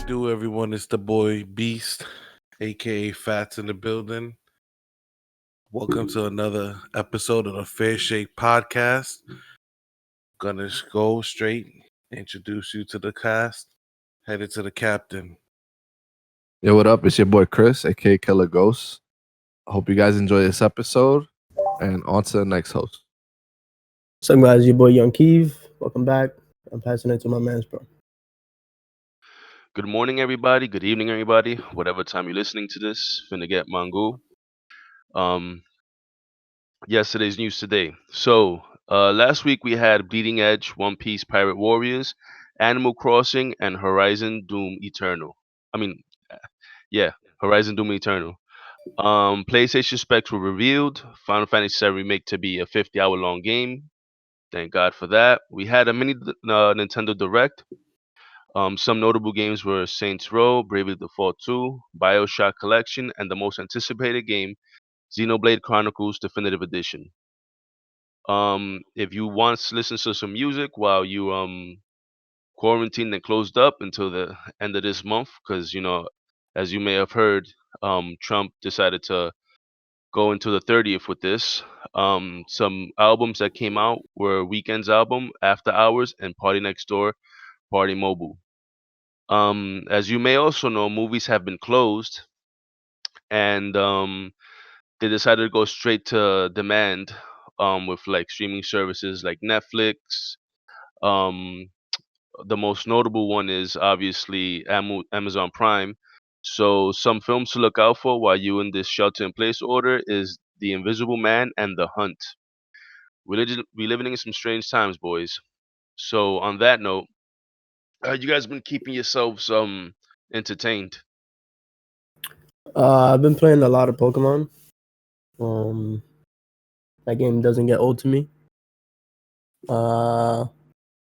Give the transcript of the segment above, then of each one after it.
it do, everyone? It's the boy Beast, aka Fats in the building. Welcome to another episode of the Fair Shake Podcast. Gonna go straight, introduce you to the cast, headed to the captain. Yo, what up? It's your boy Chris, aka Killer Ghost. I hope you guys enjoy this episode, and on to the next host. What's up, guys? Your boy Young Keeve. Welcome back. I'm passing it to my man's bro. Good morning, everybody. Good evening, everybody. Whatever time you're listening to this, finna get mango. Yesterday's news today. So, last week we had Bleeding Edge, One Piece Pirate Warriors, Animal Crossing, and Horizon Doom Eternal. Horizon Doom Eternal. PlayStation specs were revealed. Final Fantasy VII Remake to be a 50-hour long game. Thank God for that. We had a mini Nintendo Direct. Some notable games were Saints Row, Bravely Default 2, BioShock Collection, and the most anticipated game, Xenoblade Chronicles Definitive Edition. If you want to listen to some music while you quarantined and closed up until the end of this month, because as you may have heard, Trump decided to go into the 30th with this. Some albums that came out were Weekend's album, After Hours, and Party Next Door, Party Mobile. As you may also know, movies have been closed, and they decided to go straight to demand with like streaming services like Netflix. Um, the most notable one is obviously Amazon Prime. So some films to look out for while you in this shelter-in-place order is The Invisible Man and The Hunt. We're living in some strange times, boys. So on that note, you guys been keeping yourselves entertained? I've been playing a lot of Pokemon. That game doesn't get old to me.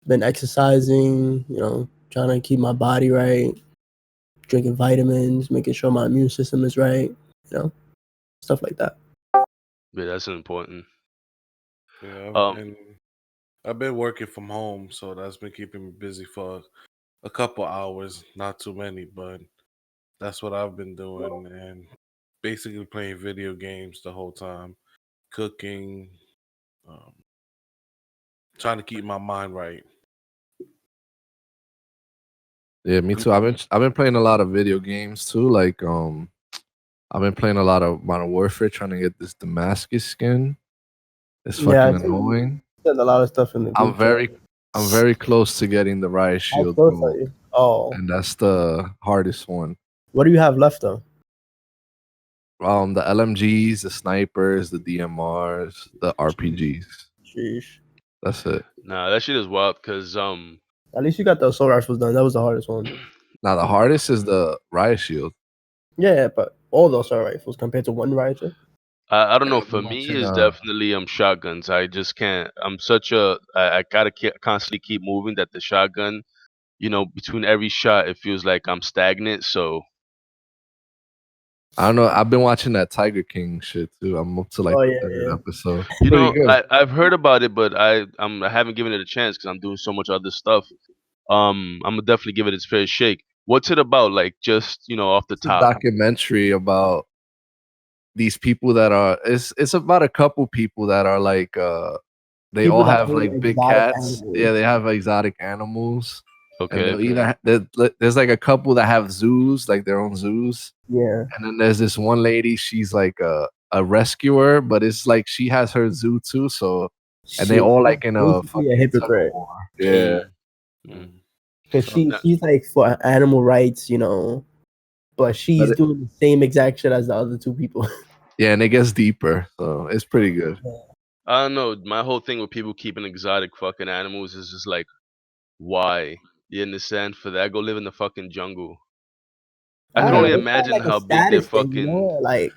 Been exercising, trying to keep my body right, drinking vitamins, making sure my immune system is right, stuff like that. Yeah, that's important. Yeah, Um, I've been working from home, so that's been keeping me busy for a couple hours. Not too many, but that's what I've been doing, and basically playing video games the whole time, cooking, um, trying to keep my mind right. Yeah, me too. I've been playing a lot of video games too. Like I've been playing a lot of Modern Warfare, trying to get this Damascus skin. It's fucking annoying. There's a lot of stuff in the I'm group chat. very close to getting the Riot How Shield close are gold, you? Oh, and that's the hardest one. what do you have left though? The LMGs, the snipers, the DMRs, the RPGs. Sheesh. That's it. nah, that shit is wild because At least you got the assault rifles done. That was the hardest one. Now the hardest is the Riot Shield. Yeah, but all the assault rifles compared to one rifle. I don't know. I've For been me, watching, it's definitely shotguns. I just can't. I gotta constantly keep moving. That the shotgun, between every shot, it feels like I'm stagnant. So I don't know. I've been watching that Tiger King shit too. I'm up to like Oh, the yeah, third yeah. episode. Pretty good. I've heard about it, but I haven't given it a chance because I'm doing so much other stuff. I'm gonna definitely give it its fair shake. What's it about? Like just off the It's a top. documentary about these people that are. It's about a couple people that are like. They People all that have own like big exotic cats. animals. Yeah, they have exotic animals. And Okay. they'll either there's like a couple that have zoos, like their own zoos. Yeah. And then there's this one lady, she's like a rescuer, but it's like she has her zoo too. So and they all like in a basically a fucking tug of hypocrite. war. Yeah. Mm. Because So, she's like for animal rights, but she's But doing the same exact shit as the other two people. yeah, and it gets deeper. So it's pretty good. I don't know. My whole thing with people keeping exotic fucking animals is just like, why? You understand? For that, go live in the fucking jungle. I I can don't know. only It's probably imagine like a how big their status thing, fucking. Like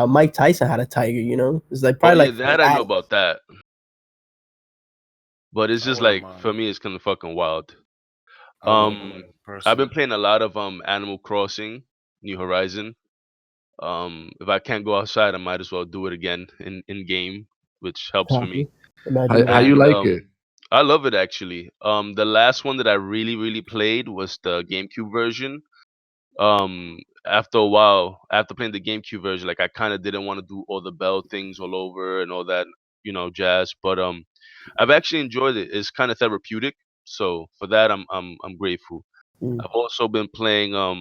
Mike Tyson had a tiger, It's like Oh probably yeah, like that I know about that. But it's I just wouldn't like mind. for me, it's kind of fucking wild. I wouldn't Um, mind I've been personally. playing a lot of Animal Crossing, New Horizon. If I can't go outside, I might as well do it again in game, which helps for me. copy. Imagine How that. you And like it? I love it actually. The last one that I really played was the GameCube version. After a while, after playing the GameCube version, like I kind of didn't want to do all the bell things all over and all that, jazz. But I've actually enjoyed it. It's kind of therapeutic. So for that, I'm grateful. Mm. I've also been playing a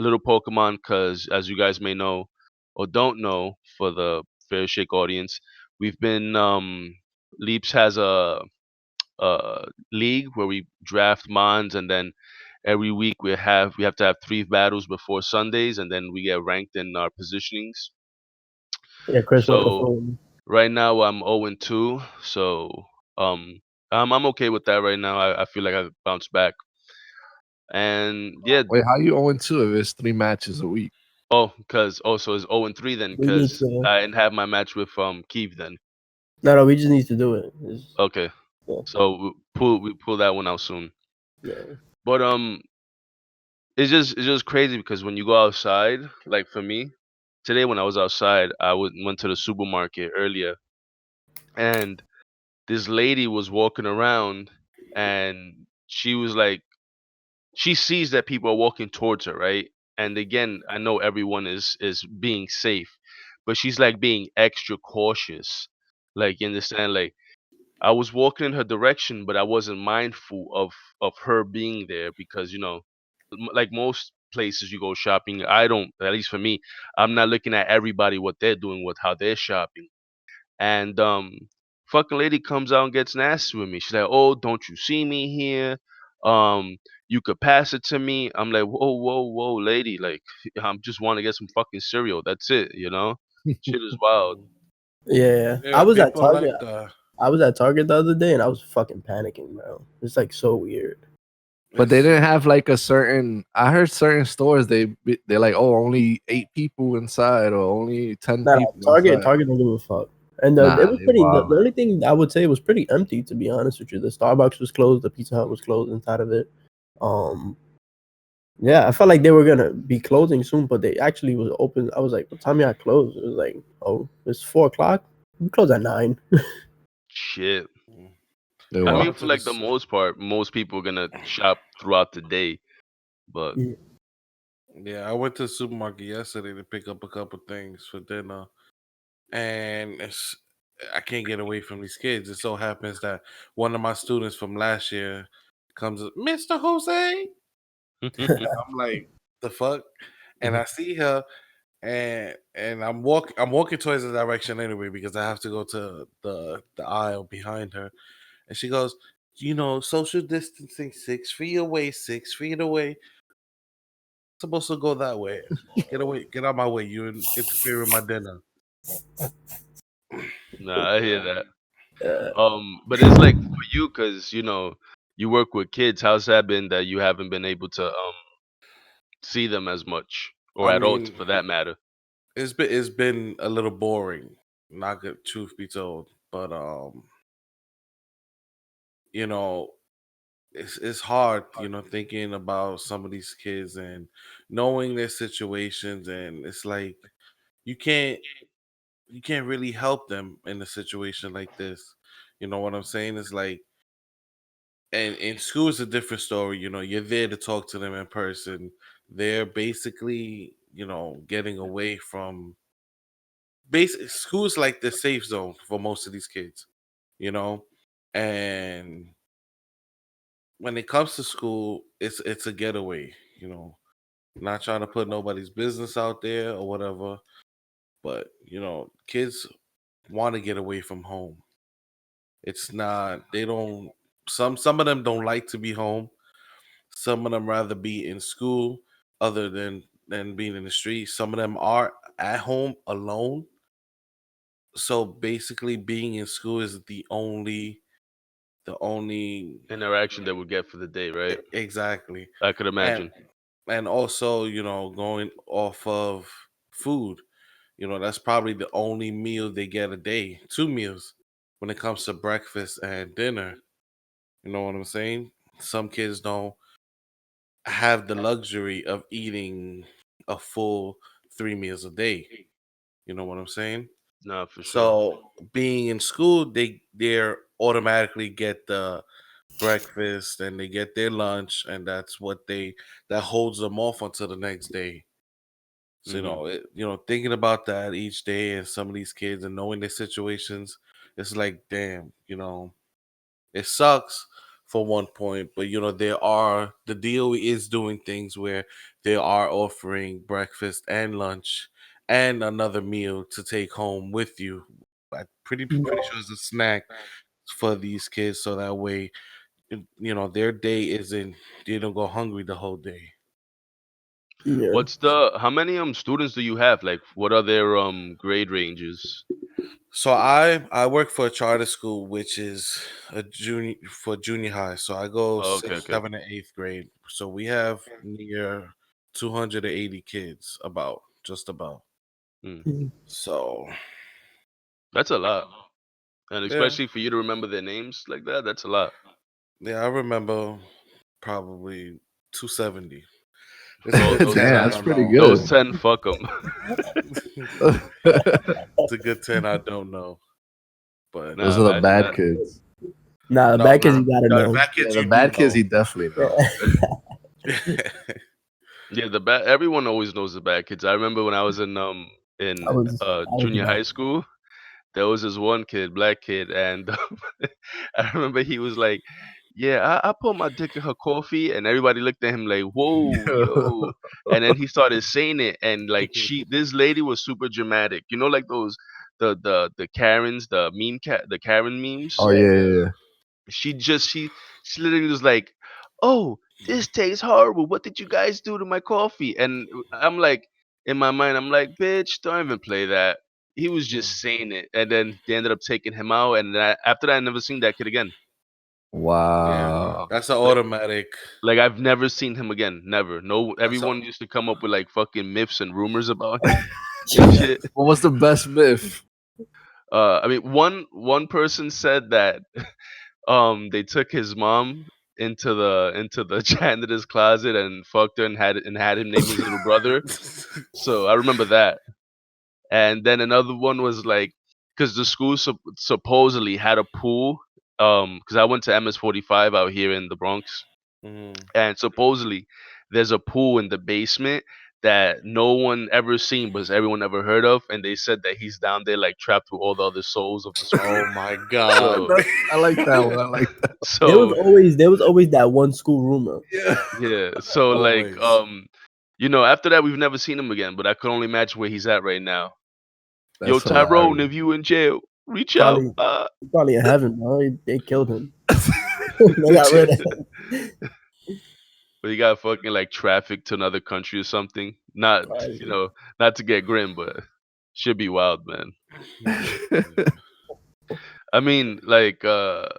little Pokemon because, as you guys may know or don't know, for the Fair Shake audience, we've been Leaps has a league where we draft mons, and then every week we have to have 3 battles before Sundays, and then we get ranked in our positionings. Yeah, Chris went So before. right now I'm 0-2. So um I'm okay with that right now. I feel like I've bounced back. And yeah, Wait, how you 0-2 if it's 3 matches a week? because also it's 0-3 then, We need because to. I didn't have my match with Keith then. No, we just need to do it. Okay. Yeah, So we pull that one out soon. yeah. But it's just crazy because when you go outside, like for me, today when I was outside, went to the supermarket earlier, and this lady was walking around, and she was like, she sees that people are walking towards her, right? And again, I know everyone is being safe, but she's like being extra cautious. Like, you understand? Like, I was walking in her direction, but I wasn't mindful of her being there because, like most places you go shopping, I don't, at least for me, I'm not looking at everybody what they're doing with how they're shopping. And fucking lady comes out and gets nasty with me. She's like, "Oh, don't you see me here? Um, you could pass it to me." I'm like, "Whoa, lady! Like, I'm just want to get some fucking cereal. That's it. Shit is wild." Yeah, I Yeah, was at people Target. like that. I was at Target the other day, and I was fucking panicking, bro. It's like so weird. But they It's didn't have like a certain. I heard certain stores they're like, oh, only 8 people inside or only 10 Nah, people Target, inside. Target don't give a fuck. And it Nah, was they pretty. The wild. only thing I would say was pretty empty, to be honest with you. The Starbucks was closed. The Pizza Hut was closed inside of it. Um, yeah, I felt like they were gonna be closing soon, but they actually was open. I was like, "What time y'all close?" It was like, "Oh, it's 4 o'clock. We close at 9." Shit. They yeah. I I wild. mean, went for to like the this. most part, most people are gonna shop throughout the day, but Yeah. Yeah, I went to the supermarket yesterday to pick up a couple things for dinner, and I can't get away from these kids. It so happens that one of my students from last year comes, Mr. Jose. I'm like, the fuck, and I see her, and I'm walking towards the direction anyway because I have to go to the aisle behind her, and she goes, social distancing, 6 feet away, 6 feet away. Supposed to go that way. Get away, get out my way. You interfere with my dinner. nah, I hear that. Uh, But it's like for you, cause you work with kids. How's that been that you haven't been able to see them as much or I at all, mean, for that matter? it's been a little boring, not good, truth be told. But you know, it's hard, thinking about some of these kids and knowing their situations, and it's like you can't you can't really help them in a situation like this. You know what I'm saying? It's like, and in school is a different story. You're there to talk to them in person. They're basically, getting away from basic school's like the safe zone for most of these kids, you know. And when it comes to school, it's a getaway, you know. Not trying to put nobody's business out there or whatever, but kids want to get away from home. It's not they don't some of them don't like to be home. Some of them rather be in school other than being in the street. Some of them are at home alone. So basically being in school is the only Interaction that we get for the day, right? exactly. I could And imagine. and also, going off of food, that's probably the only meal they get a day, 2 meals when it comes to breakfast and dinner. You know what I'm saying? Some kids don't have the luxury of eating a full 3 meals a day. You know what I'm saying? Nah, for sure. So being in school, they're automatically get the breakfast and they get their lunch, and that's what that holds them off until the next day. So Hmm. thinking about that each day and some of these kids and knowing their situations, it's like, damn, it sucks for one point, but the DOE is doing things where they are offering breakfast and lunch and another meal to take home with you. I'm pretty sure it's a snack for these kids, so that way, their day isn't they don't go hungry the whole day. Yeah. How many students do you have? Like, what are their grade ranges? So I work for a charter school, which is a junior high. So I go Oh, okay, sixth, okay. seventh, and eighth grade. So we have near 280 kids, just about. Mm. Mhm. So That's a lot, and yeah, especially for you to remember their names like that, that's a lot. yeah, I remember probably 270. It's a Well, good those ten. I Damn, that's don't 10, pretty know. those good. 10, fuck them. It's a good 10. I don't know, but Those Nah, are the imagine bad that. kids. Nah, the no, back is no, you gotta no. The know. back Yeah, kids the you do bad kids know. he definitely know. Yeah, the bad. Everyone always knows the bad kids. I remember when I was I in was the junior back. high school. There was this one kid, black kid, and I remember he was like, "Yeah, I put my dick in her coffee," and everybody looked at him like, "Whoa, yo!" And then he started saying it, and like this lady was super dramatic. You know, like those the Karens, the Karen memes. Oh Yeah. yeah, yeah, yeah. She literally was like, "Oh, this tastes horrible. What did you guys do to my coffee?" And I'm like, in my mind, I'm like, "Bitch, don't even play that." He was just saying it, and then they ended up taking him out. And after that, I never seen that kid again. Yeah, Wow. that's an Like, automatic. like I've never seen him again. Never. No. That's a Everyone used to come up with like fucking myths and rumors about him and shit. What was the best myth? I mean, one person said that they took his mom into the janitor's closet and fucked her and had him name his little brother. So I remember that. And then another one was like, because the school supposedly had a pool. Because I went to MS-45 out here in the Bronx, Mhm. and supposedly there's a pool in the basement that no one ever seen, but everyone ever heard of, and they said that he's down there like trapped with all the other souls of the Oh school. my god. So, I like that one. I like that. so There was always that one school rumor. Yeah. yeah, so like Always. after that we've never seen him again, but I can only imagine where he's at right now. Yo, That's Tyrone, hilarious. if you in jail, reach out. Probably in heaven, bro. They killed him. They got rid of him. But he got fucking like trafficked to another country or something. Not Probably. not to get grim, but should be wild, man. Yeah. I mean, like it,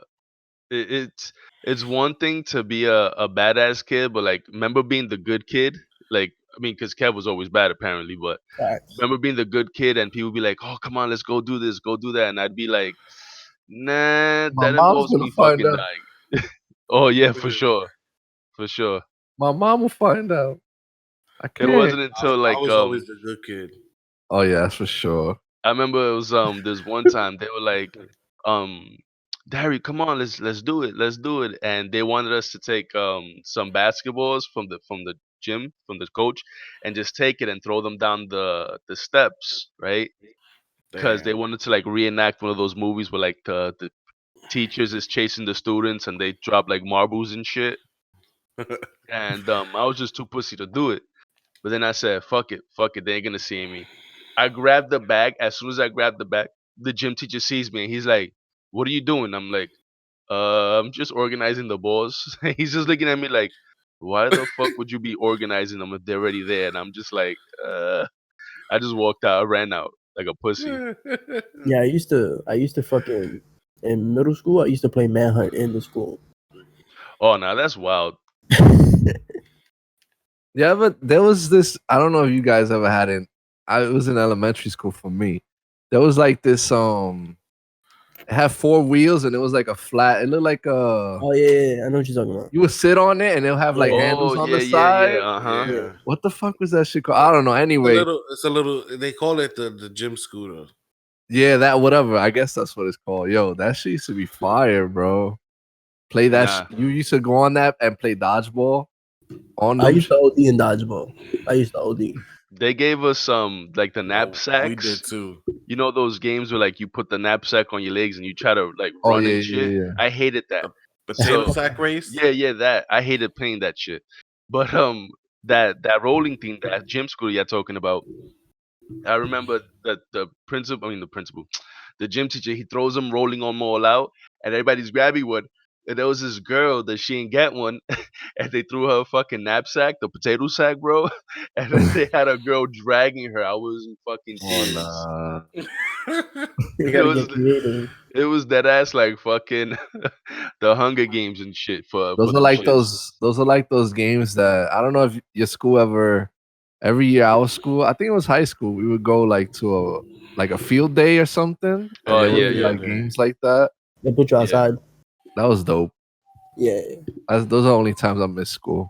it's it's one thing to be a badass kid, but like remember being the good kid. Like I mean, because Kev was always bad apparently, but Facts. remember being the good kid and people be like, "Oh, come on, let's go do this, go do that," and I'd be like, "Nah, My that mom's involves gonna me find fucking out. dying." Oh yeah, for sure, for sure. My mom will find out. I It can't. wasn't I, until I like was always the good kid. Oh yeah, that's for sure. I remember it was this one time they were like, um, Darry, come on, let's do it, let's do it, and they wanted us to take some basketballs from the gym from the coach and just take it and throw them down the steps, right? Because they Damn. wanted to like reenact one of those movies where like the teachers is chasing the students and they drop like marbles and shit. And I was just too pussy to do it. But then I said, fuck it, they ain't gonna see me. I grabbed the bag. As soon as I grabbed the bag, the gym teacher sees me and he's like, "What are you doing?" I'm like, I'm just organizing the balls." He's just looking at me like, "Why the fuck would you be organizing them if they're already there?" And I'm just like, I just walked out, I ran out like a pussy. Yeah, I used to fucking in middle school. I used to play manhunt in the school. Oh, now that's wild. Yeah, but there was this. I don't know if you guys ever had it. It was in elementary school for me. There was like this. It had four wheels and it was like a flat. It looked like a. Oh yeah, I know what you're talking about. You would sit on it and it'll have like Yeah, Oh handles on yeah, the yeah, yeah. side. Uh-huh. yeah. Yeah. What the fuck was that shit called? I don't know. A Anyway, little. It's a little. They call it the gym scooter. yeah, that whatever. I guess that's what it's called. Yo, that shit used to be fire, bro. Play that. Nah, You used to go on that and play dodgeball on I them. used to OD in dodgeball. I used to OD. they gave us like the Oh, we did knapsacks. too. You know those games where like you put the knapsack on your legs and you try to like Oh run yeah, and yeah, shit. yeah. I hated that. The potato So sack race. yeah, that I hated playing that shit. But that rolling thing, that gym school you're talking about, I remember that the principal, the gym teacher, he throws them rolling on all out, and everybody's grabbing one. And there was this girl that she didn't get one, and they threw her a fucking knapsack, the potato sack, bro. And then they had a girl dragging her. I was in fucking Oh tears. nah. You It gotta was get creative. it was that ass like fucking the Hunger Games and shit for Those are them like shits. those. Those are like those games that I don't know if your school ever. Every year, our school, I think it was high school, we would go like to a field day or something, and Oh there would yeah, be Yeah, yeah, like yeah. games like that. They put you yeah. outside. That was dope. Yeah, Those are the only times I miss school.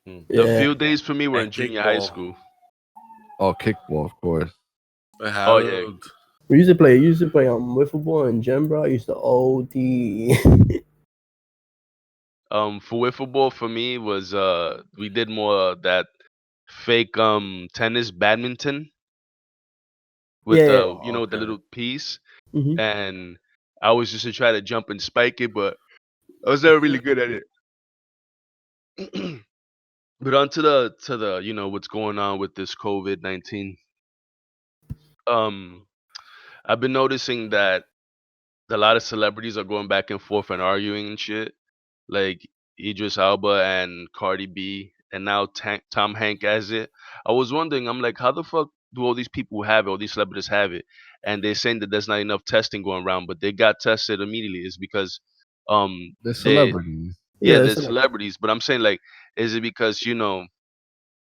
Hmm. The yeah. field days for me were in And junior high kickball. school. Oh, kickball, of course. Oh yeah. We used to play wiffle ball and gym, bro. I used to OD. For wiffle ball for me was we did more that fake tennis badminton with Yeah. the Oh, with the okay. little piece, Hmm. and I was just to try to jump and spike it, but I was never really good at it. But on to the what's going on with this COVID-19. Um, I've been noticing that a lot of celebrities are going back and forth and arguing and shit, like Idris Elba and Cardi B, and now Tom Hank has it. I was wondering, I'm like, how the fuck do all these people have it? All these celebrities have it, and they're saying that there's not enough testing going around, but they got tested immediately. It's because They're they celebrities. yeah, Yeah, they're it's like, celebrities, but I'm saying like, is it because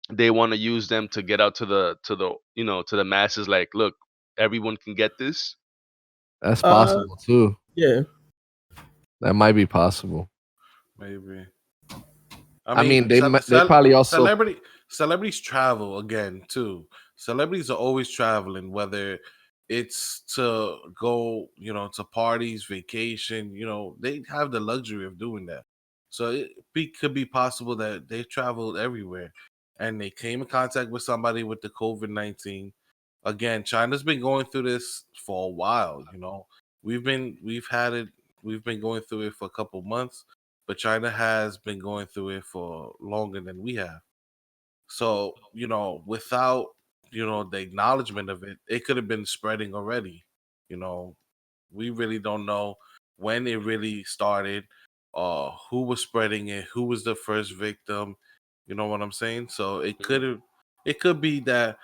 they want to use them to get out to the masses? Like, look, everyone can get this. That's uh, possible too. yeah. That might be possible. Maybe. I I mean, mean, they probably also. celebrities travel again too. Celebrities are always traveling, whether it's to go, to parties, vacation. They have the luxury of doing that. So could be possible that they traveled everywhere, and they came in contact with somebody with the COVID-19. Again, China's been going through this for a while. We've had it. We've been going through it for a couple months, but China has been going through it for longer than we have. So, without, the acknowledgement of it, it could have been spreading already. You know, we really don't know when it really started, who was spreading it, who was the first victim. You know what I'm saying? So it could be that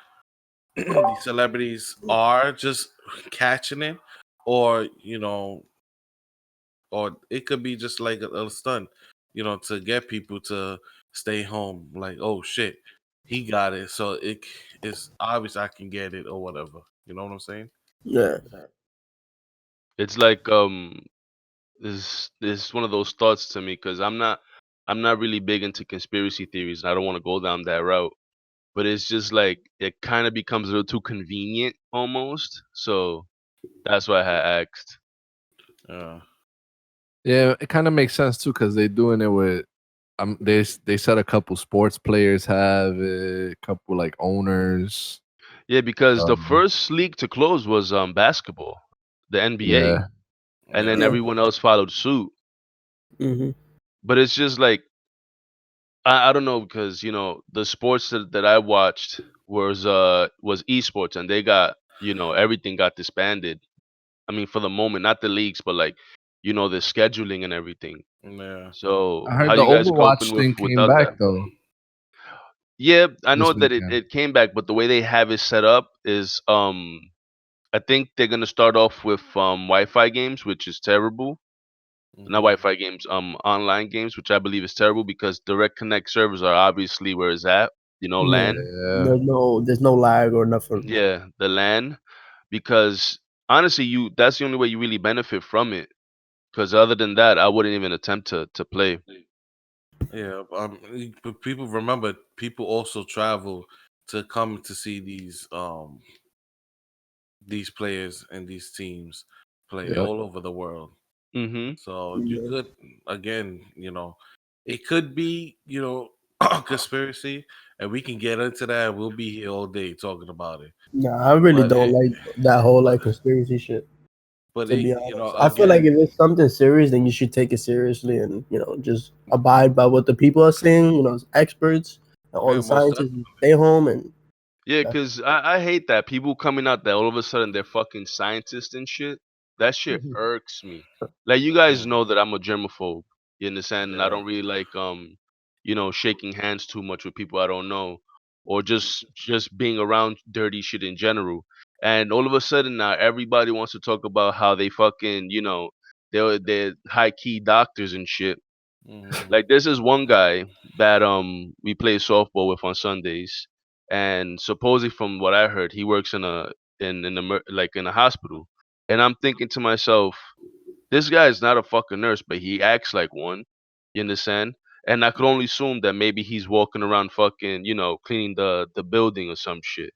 these celebrities are just catching it, or it could be just like a stunt, to get people to stay home. Like, oh shit, he got it, so it's obvious I can get it or whatever. You know what I'm saying? Yeah. It's like this is one of those thoughts to me because I'm not really big into conspiracy theories. And I don't want to go down that route, but it's just like it kind of becomes a little too convenient almost. So that's why I asked. Yeah, Yeah, it kind of makes sense too because they're doing it with. They said a couple sports players have it, a couple like owners. Yeah, because the Um, first league to close was basketball, the NBA, yeah, and then yeah, Yeah. everyone else followed suit. Hmm. But it's just like I don't know because the sports that I watched was esports, and they got everything got disbanded. I mean, for the moment, not the leagues, but like the scheduling and everything. yeah, So I how heard the you guys coping Overwatch with thing came without back that? though Yeah, I know this that it, weekend. it came back, but the way they have it set up is I think they're gonna start off with Wi-Fi games, which is terrible. Not hmm Wi-Fi games, online games, which I believe is terrible because direct connect servers are obviously where it's at. Yeah. LAN. Yeah, There's no lag or nothing. Yeah, the LAN. Because honestly, that's the only way you really benefit from it. Because other than that, I wouldn't even attempt to play. yeah. But people remember, people also travel to come to see these players and these teams play yeah. all over the world. Mm-hmm. So you Yeah. could, again, it could be, conspiracy, and we can get into that. We'll be here all day talking about it. Nah, I really But don't it, like that whole but like conspiracy shit. but To it, be honest, I feel like again, if it's something serious, then you should take it seriously and just abide by what the people are saying. Experts and all yeah, the most scientists. Stay home and Yeah, that's cause I hate that people coming out that all of a sudden they're fucking scientists and shit. That shit irks me. Like you guys definitely. know that I'm a germaphobe. You understand? And I Yeah. don't really like shaking hands too much with people I don't know, or just being around dirty shit in general. And all of a sudden now everybody wants to talk about how they fucking they're high key doctors and shit. Hmm. Like there's this one guy that we play softball with on Sundays, and supposedly from what I heard, he works in a hospital. And I'm thinking to myself, this guy is not a fucking nurse, but he acts like one. You understand? And I could only assume that maybe he's walking around fucking, cleaning the building or some shit.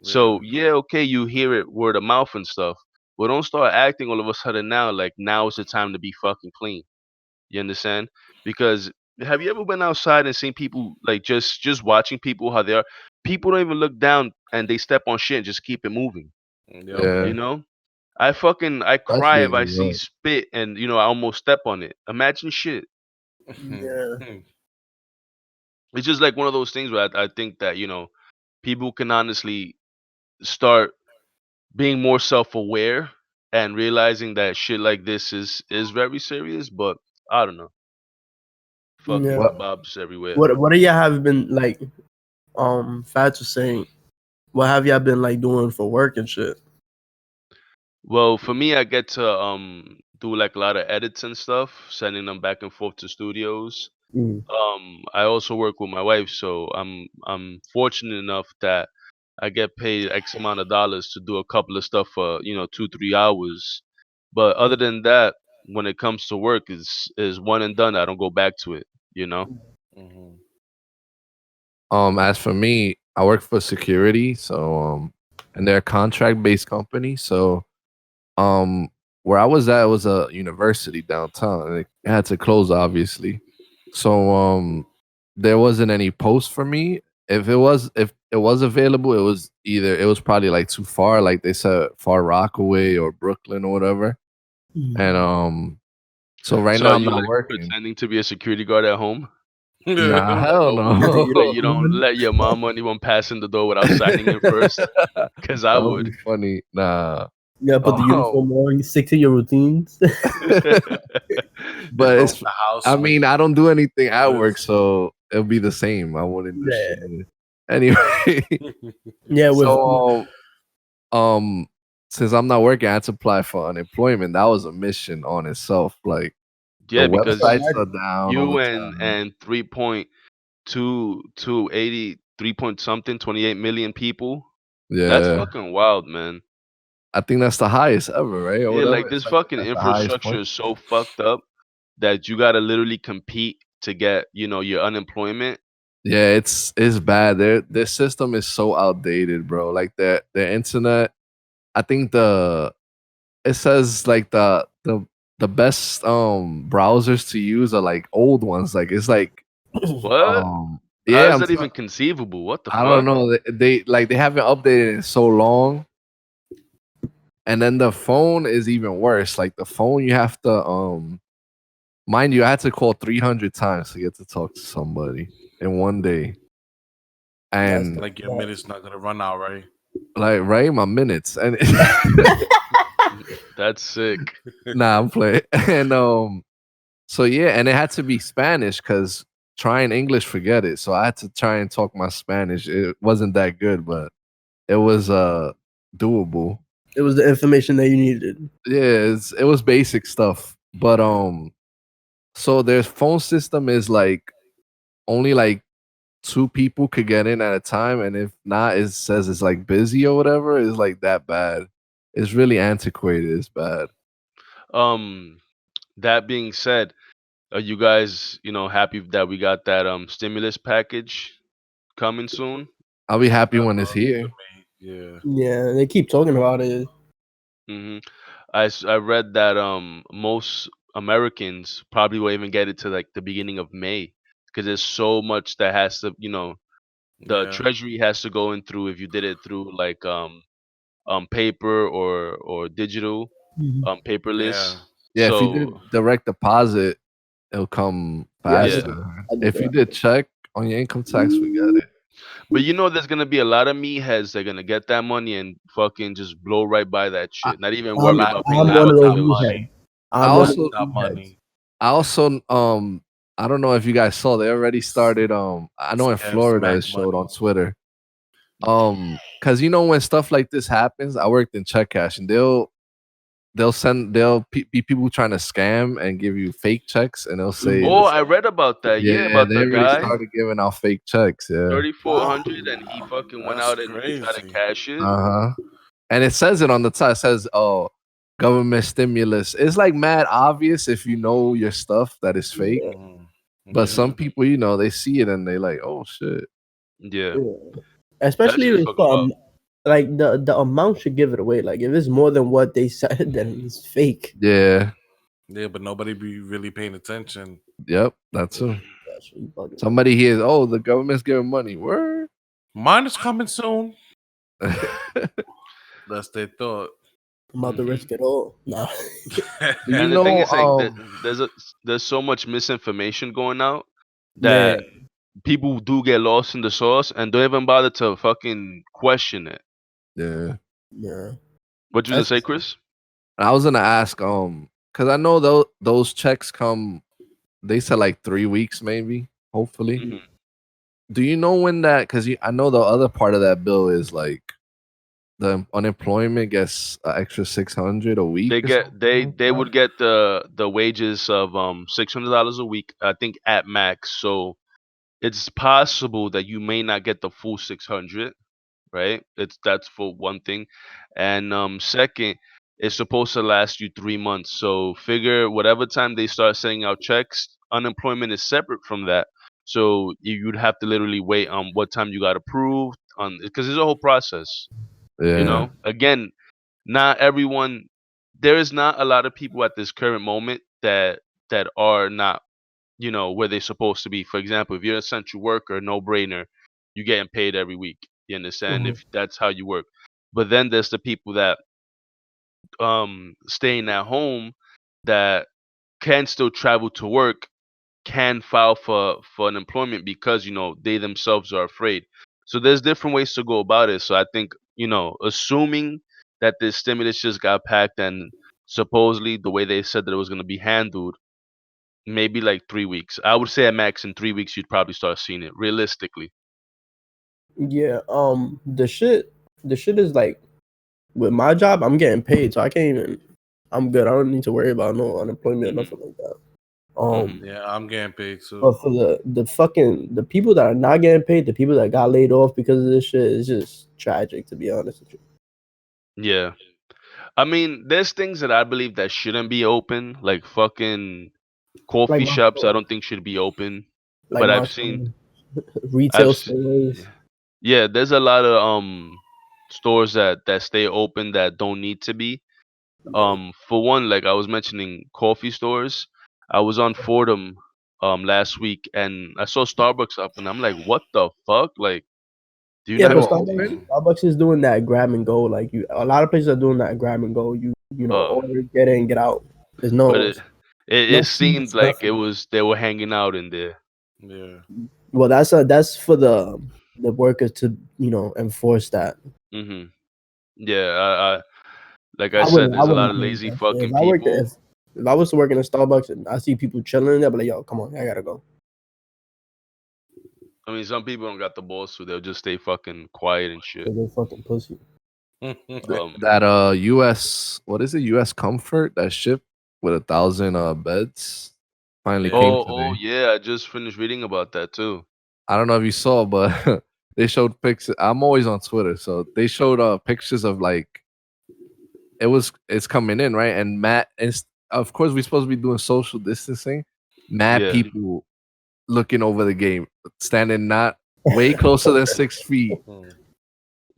Yeah. So yeah, okay, you hear it word of mouth and stuff, but don't start acting all of a sudden now like now is the time to be fucking clean. You understand? Because have you ever been outside and seen people like just watching people how they are? People don't even look down and they step on shit and just keep it moving. Yep. Yeah, You know? I cry especially if in I New see York. spit and I almost step on it. Imagine shit. yeah, It's just like one of those things where I think that people can honestly start being more self-aware and realizing that shit like this is very serious. But I don't know. Fucking yeah. What? kebabs everywhere. What do y'all have been like? Fats was saying, what have y'all been like doing for work and shit? Well, for me, I get to do like a lot of edits and stuff, sending them back and forth to studios. Mm. I also work with my wife, so I'm fortunate enough that I get paid X amount of dollars to do a couple of stuff for 2 3 hours. But other than that, when it comes to work, is one and done. I don't go back to it. You know. Hmm. As for me, I work for security, so and they're a contract based company. So um, where I was at was a university downtown, and it had to close, obviously. So there wasn't any post for me. If it was available, it was probably like too far, like they said, Far Rockaway or Brooklyn or whatever. Mm. And so right So now are I'm you not like working. pretending to be a security guard at home? Nah, hell Oh, no. You like don't you don't even. let your mom or anyone pass in the door without signing in first? Cause I That would would. be funny. Nah. You gotta put the Um, uniform on. You stick to your routines. but Roam it's the house I with mean, I don't do anything at work, with. so it'll be the same. I wouldn't do Yeah, shit. Anyway, yeah. With so since I'm not working, I had to apply for unemployment. That was a mission on itself. Like the Yeah, I can because websites are imagine. down all you the and time. 3 point something 28 million people. That's Yeah. fucking wild, man. I think that's the highest ever, right? Or Yeah, whatever. like It's this like fucking at the highest infrastructure point. is so fucked up that you gotta literally compete to get, your unemployment. Yeah, it's bad. Their system is so outdated, bro. Like their internet. I think it says like the best browsers to use are like old ones. Like it's like What? How yeah, is that even conceivable? What the I don't fuck? know. They haven't updated in so long. And then the phone is even worse. Like the phone you have to mind you, I had to call 300 times to get to talk to somebody in one day. That's And kind Like your of minute's not gonna run out, right? like right my minutes and That's sick. nah, I'm playing. And so yeah, and it had to be Spanish because trying English, forget it. So I had to try and talk my Spanish. It wasn't that good, but it was doable. it was the information that you needed. Yeah, it was basic stuff. But so their phone system is like only like two people could get in at a time, and if not, it says it's like busy or whatever. It's like that bad. It's really antiquated. It's bad. Um, that being said, are you guys, happy that we got that stimulus package coming soon? I'll be happy when it's To here. me, yeah. Yeah, they keep talking about it. hmm I read that most Americans probably will even get it to like the beginning of May because there's so much that has to, the Yeah. treasury has to go in through if you did it through like paper or digital Mhm. paperless. Yeah. Yeah, if you did So direct deposit, it'll come Yeah, yeah. faster. I did If you that. did check on your income tax, forget it. But there's gonna be a lot of meatheads that are gonna get that money and fucking just blow right by that I, shit. Not even worry I'm about paying I'm the one of fucking those Laptop bills. meatheads. money. I I'm one of also those Laptop meatheads. money. I also I don't know if you guys saw, they already started I know in Scam Florida smack it showed on money. Twitter. Cause when stuff like this happens, I worked in check cash and they'll be people trying to scam and give you fake checks and they'll say Mhm. Oh, this. I read about that. Yeah, Yeah, about they the already guy started giving out fake checks. Yeah. 3400 and he fucking went That's out and tried to crazy. cash it. Uh-huh. And it says it on the top. It says, "Oh, government stimulus." It's like mad obvious if you know your stuff that is fake. Yeah, Mhm. But some Yeah. people, they see it and they like, "Oh shit." Yeah, yeah. that Especially shit if is it's fucking wild. like the amount should give it away. Like if it's more than what they said, then it's fake. Yeah. Yeah, but nobody be really paying attention. Yep. That's true. That's what you bugging. Somebody hears, "Oh, the government's giving money." Word. Mine is coming soon. That's their thought. I'm about to Hmm. risk it all. Nah. Do you And the thing know? is, like, there's so much misinformation going out Yeah, that people do get lost in the sauce and don't even bother to fucking question it. Yeah. yeah. What you gonna That's. say, Chris? I was gonna ask, because I know those checks come. They said like 3 weeks, maybe. Hopefully. Hmm. Do you know when that? Because I know the other part of that bill is like the unemployment gets an extra 600 a week They or get something they like they that. would get the wages of $600 a week, I think at max. So it's possible that you may not get the full 600, right? That's for one thing, and second, it's supposed to last you 3 months. So figure whatever time they start sending out checks, unemployment is separate from that. So you'd have to literally wait on what time you got approved on because it's a whole process. Yeah, Again, not everyone. There is not a lot of people at this current moment that are not where they're supposed to be. For example, if you're an essential worker, no brainer, you're getting paid every week. You understand? Mhm. If that's how you work. But then there's the people that staying at home that can still travel to work, can file for unemployment because they themselves are afraid. So there's different ways to go about it. So I think assuming that this stimulus just got packed and supposedly the way they said that it was going to be handled, maybe like 3 weeks. I would say at max in 3 weeks you'd probably start seeing it realistically. Yeah. The shit is like with my job, I'm getting paid, so I can't even. I'm good. I don't need to worry about no unemployment or Hmm. nothing like that. Hmm. Yeah, I'm getting paid too. But for the people that are not getting paid, the people that got laid off because of this shit, is just tragic to be honest with you. Yeah. I mean, there's things that I believe that shouldn't be open, like fucking Like coffee my shops. I store, don't think should be open. like But my I've seen, store, retail I've, se- stores. yeah, there's a lot of stores that stay open that don't need to be. Yeah. For one, like I was mentioning, coffee stores. I was on Fordham last week and I saw Starbucks up, and I'm like, what the fuck? Like, do you Yeah, not? but still Starbucks, open. Damn. Starbucks is doing that grab and go. Like you, a lot of places are doing that grab and go. Uh, Order, get in, get out. There's but no it no seemed seats, like nothing. they were hanging out in there. Yeah. Well, that's for the workers to enforce that. Hmm. Yeah, I like I I said, wouldn't I there's a lot wouldn't of change lazy that shit. fucking people. If I was to work in a Starbucks and I see people chilling in there, but like, yo, come on, I gotta go. I mean, some people don't got the balls, so they'll just stay fucking quiet and shit. Cause they fucking pussy. Um, That US, what is it? US Comfort, that ship with 1,000 beds finally Yeah. came oh today. yeah, I just finished reading about that too. I don't know if you saw, but they showed pictures. I'm always on Twitter, so they showed pictures of like it's coming in, right? And of course we're supposed to be doing social distancing. Mad Yeah. people looking over the game, standing not way closer than 6 feet. Mhm.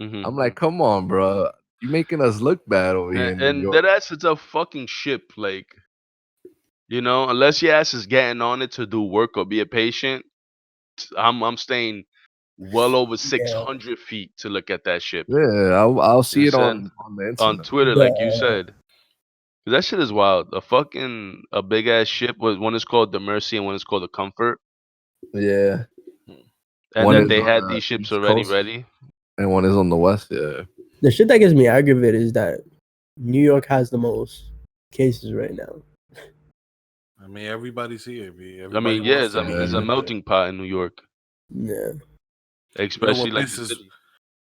Hmm. I'm like, come on, bro. You making us look bad over here in New And York. that ass is a fucking ship. Like, unless your ass is getting on it to do work or be a patient, I'm staying well over Yeah. 600 feet to look at that ship. Yeah, I'll You know see it what I'm saying? on the On internet. Twitter, like you Yeah. said. 'Cause that shit is wild. A big ass ship was one is called the Mercy and one is called the Comfort. Yeah, And one that is they on had the these ships East already Coast ready. and one is on the West. Yeah, The shit that gets me aggravated is that New York has the most cases right now. I mean, everybody's here, B. I Everybody mean, yeah, wants it's to a, be it's a yeah. here. melting pot in New York, Yeah. You know especially what like the pisses city.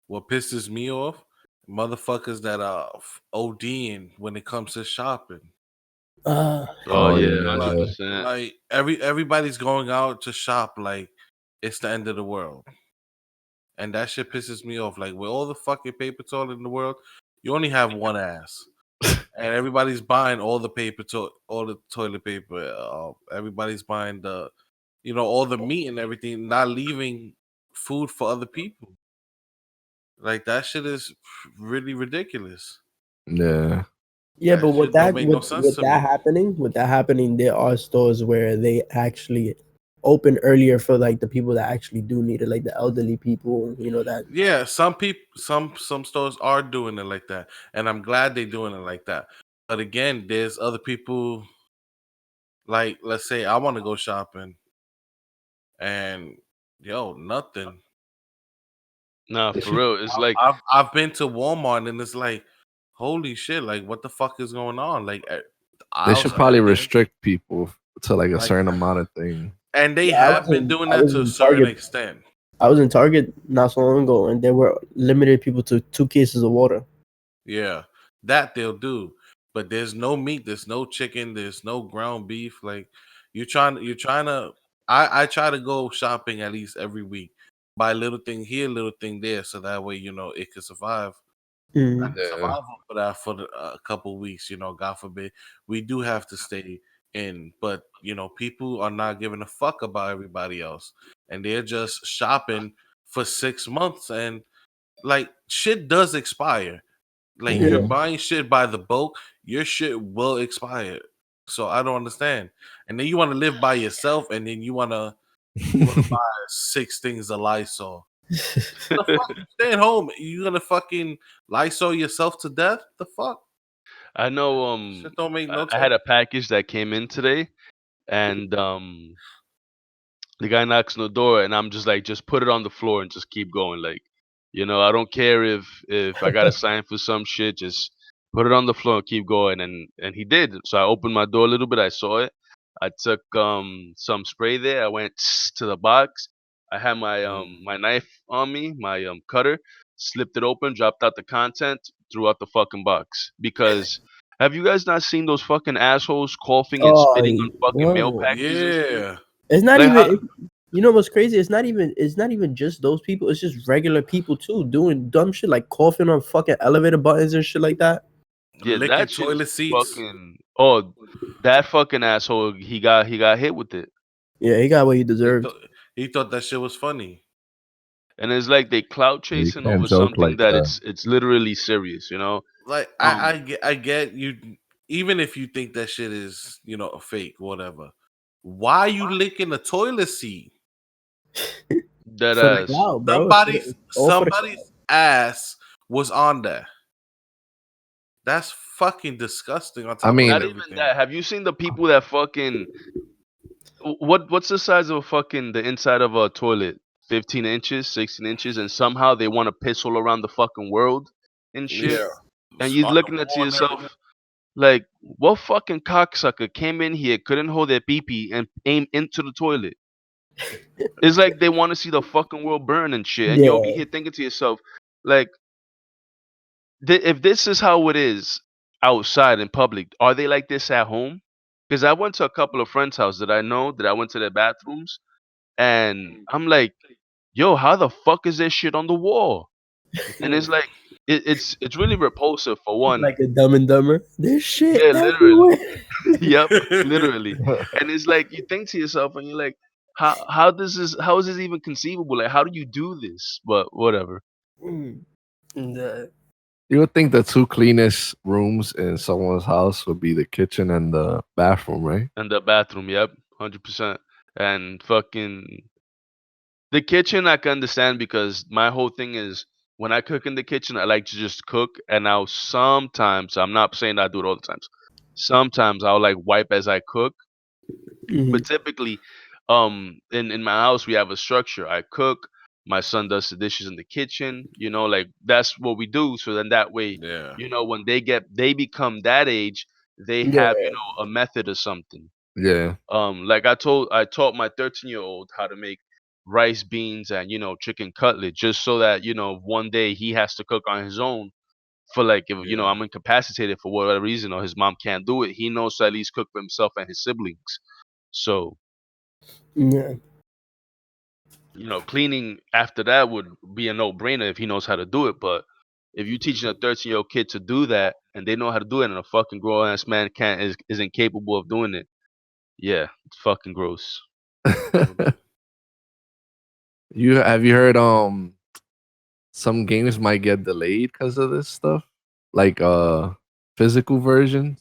what pisses me off? Motherfuckers that are ODing when it comes to shopping. Uh, Oh Oh yeah, Like, 100%. everybody's going out to shop like it's the end of the world. And that shit pisses me off. Like with all the fucking paper toilet in the world, you only have one ass. And everybody's buying all the all the toilet paper. Everybody's buying all the meat and everything, not leaving food for other people. Like that shit is really ridiculous. yeah. yeah, That but shit don't make no sense to me. with that happening, there are stores where they actually open earlier for like the people that actually do need it, like the elderly people. You know that. Yeah, some people, some stores are doing it like that, and I'm glad they're doing it like that. But again, there's other people. Like, let's say I want to go shopping, and nothing. Nah, They for should real. It's like I've been to Walmart, and it's like, holy shit! Like, what the fuck is going on? Like, the they aisles should are probably empty. restrict people to like a Like, certain amount of thing. and they Yeah, have been doing I that was to a in certain Target. extent. I was in Target not so long ago, and they were limited people to 2 cases of water. Yeah, that they'll do. But there's no meat, there's no chicken, there's no ground beef. Like you're trying to I try to go shopping at least every week. Buy a little thing here, little thing there, so that way, it can survive. I Mm. can Yeah, survive for that for a couple weeks, God forbid. We do have to stay in, but people are not giving a fuck about everybody else. And they're just shopping for 6 months, and like shit does expire. Like you're hmm Yeah. buying shit by the bulk, your shit will expire. So I don't understand. And then you want to live by yourself, and then you wanna buy 6 things of Lysol. The fuck you staying home? You gonna fucking Lysol yourself to death? The fuck? I know Shit don't make I no I had sense. a package that came in today and the guy knocks on the door and I'm just like, just put it on the floor and just keep going. Like, I don't care if I gotta sign for some shit, just put it on the floor and keep going. And he did. So I opened my door a little bit, I saw it. I took some spray there, I went to the box. I had my knife on me, my cutter, slipped it open, dropped out the content, threw out the fucking box. Because have you guys not seen those fucking assholes coughing and Oh, spitting on fucking mail whoa. packages and shit? Yeah. It's not Like how even. You know what's crazy? It's not even just those people. It's just regular people too doing dumb shit like coughing on fucking elevator buttons and shit like that. Yeah, Licking that shit's toilet seats. fucking. Oh, that fucking asshole. He got hit with it, Yeah, he got what he He deserved. thought he thought that shit was funny. and it's like they clout You chasing can't over joke something like that that. it's literally serious. Like I Um, get I get you, even if you think that shit is, a fake, whatever. Why you licking a toilet seat? that For the Like ass. cloud, bro. somebody's All for the somebody's ass was on there. That's fucking disgusting on I top of Not mean, even everything. that. Have you seen the people that fucking what's the size of a fucking the inside of a toilet? 15 inches, 16 inches, and somehow they want to piss all around the fucking world and shit. Yeah. And you're On the looking at to wall and everything. yourself, like, what fucking cocksucker came in here, couldn't hold their pee and aim into the toilet? It's like they want to see the fucking world burn and shit. And you'll be yeah. here thinking to yourself, like, if this is how it is outside in public, are they like this at home? Because I went to a couple of friends' house that I know that I went to their bathrooms, and I'm like, yo, how the fuck is there shit on the wall? And it's like, it's really repulsive for one. Like a Dumb and Dumber. There's shit Yeah, literally. everywhere. Yep, literally. And it's like you think to yourself and you're like, how is this even conceivable? Like how do you do this? But whatever. Mm. Yeah. You would think the two cleanest rooms in someone's house would be the kitchen and the bathroom, right? And the bathroom, yep, 100%. And fucking the kitchen, I can understand because my whole thing is when I cook in the kitchen, I like to just cook. And now sometimes, I'm not saying I do it all the times. Sometimes I'll like wipe as I cook, Hmm. but typically, in my house we have a structure. I cook, my son does the dishes in the kitchen. Like that's what we do. So then that way, Yeah. when they become that age, they have Yeah. a method or something. Yeah. Like I taught my 13-year-old how to make rice, beans, and chicken cutlet, just so that one day he has to cook on his own. For like if Yeah. I'm incapacitated for whatever reason or his mom can't do it, he knows to at least cook for himself and his siblings. So Yeah. cleaning after that would be a no-brainer if he knows how to do it. But if you teaching a 13-year-old kid to do that and they know how to do it, and a fucking grown ass man can't is incapable of doing it, yeah, it's fucking gross. Totally. You heard some games might get delayed because of this stuff? Like physical versions?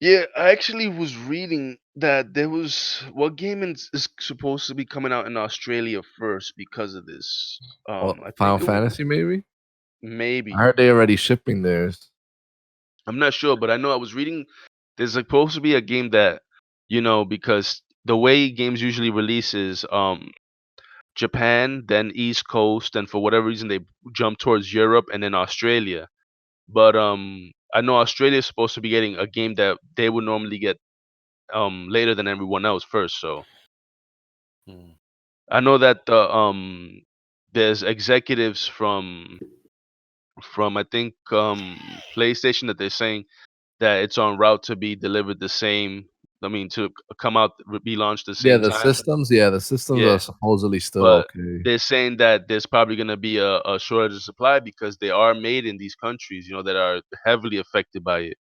Yeah, I actually was reading that there was what game is supposed to be coming out in Australia first because of this. Or I Final think it was Fantasy maybe? I maybe. heard they already shipping theirs. I'm not sure, but I know I was reading there's supposed to be a game that because the way games usually release is Japan, then East Coast, and for whatever reason they jump towards Europe and then Australia. But I know Australia is supposed to be getting a game that they would normally get later than everyone else first. So Hmm. I know that there's executives from I think PlayStation that they're saying that it's on route to be delivered the same. I mean, to come out be launched the Yeah, same the time. systems, yeah, the systems are Yeah, supposedly still but okay. they're saying that there's probably going to be a shortage of supply because they are made in these countries, that are heavily affected by it.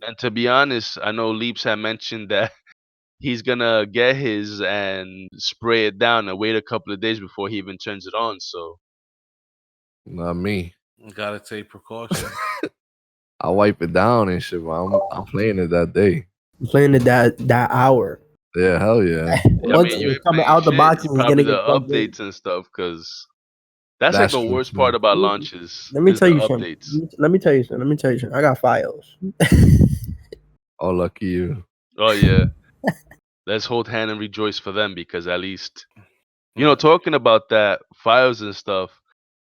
And to be honest, I know Leaps had mentioned that he's gonna get his and spray it down and wait a couple of days before he even turns it on. So Not me. Gotta take precautions. I wipe it down and shit, but I'm playing it that day. I'm playing it that hour. Yeah, hell yeah. I Once mean, you it's ain't coming playing out the shit. box, You it's probably gonna the get plugged in. updates and stuff, because that's like That's the true worst part too. about launches Let me is tell the you something. updates. Let me tell you something. Let me tell you something. I got files. Oh, lucky you. Oh yeah, let's hold hand and rejoice for them because at least Hmm. talking about that files and stuff.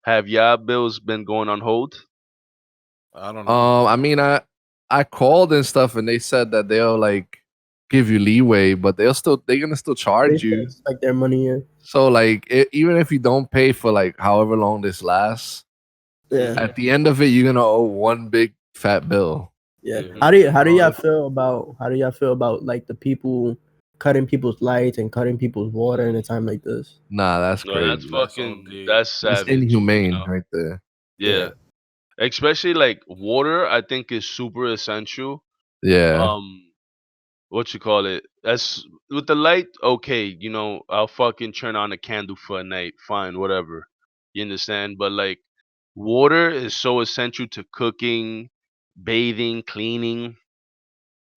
Have y'all bills been going on hold? I don't know. I mean, I called and stuff, and they said that they'll like give you leeway, but they're gonna still They charge still you. expect their money in. So like, even if you don't pay for like however long this lasts, Yeah, Hmm. at the end of it, you're gonna owe one big fat bill. yeah. Hmm. How do So y'all it's, feel about like the people cutting people's lights and cutting people's water in a time like this? nah, that's No, that's crazy. That's fucking OD. that's That's savage. inhumane right there. Yeah, Yeah, especially like water. I think is super essential. Yeah. Um, what you call it? That's with the light. Okay, I'll fucking turn on a candle for a night. Fine, whatever. You understand? But like, water is so essential to cooking, bathing, cleaning.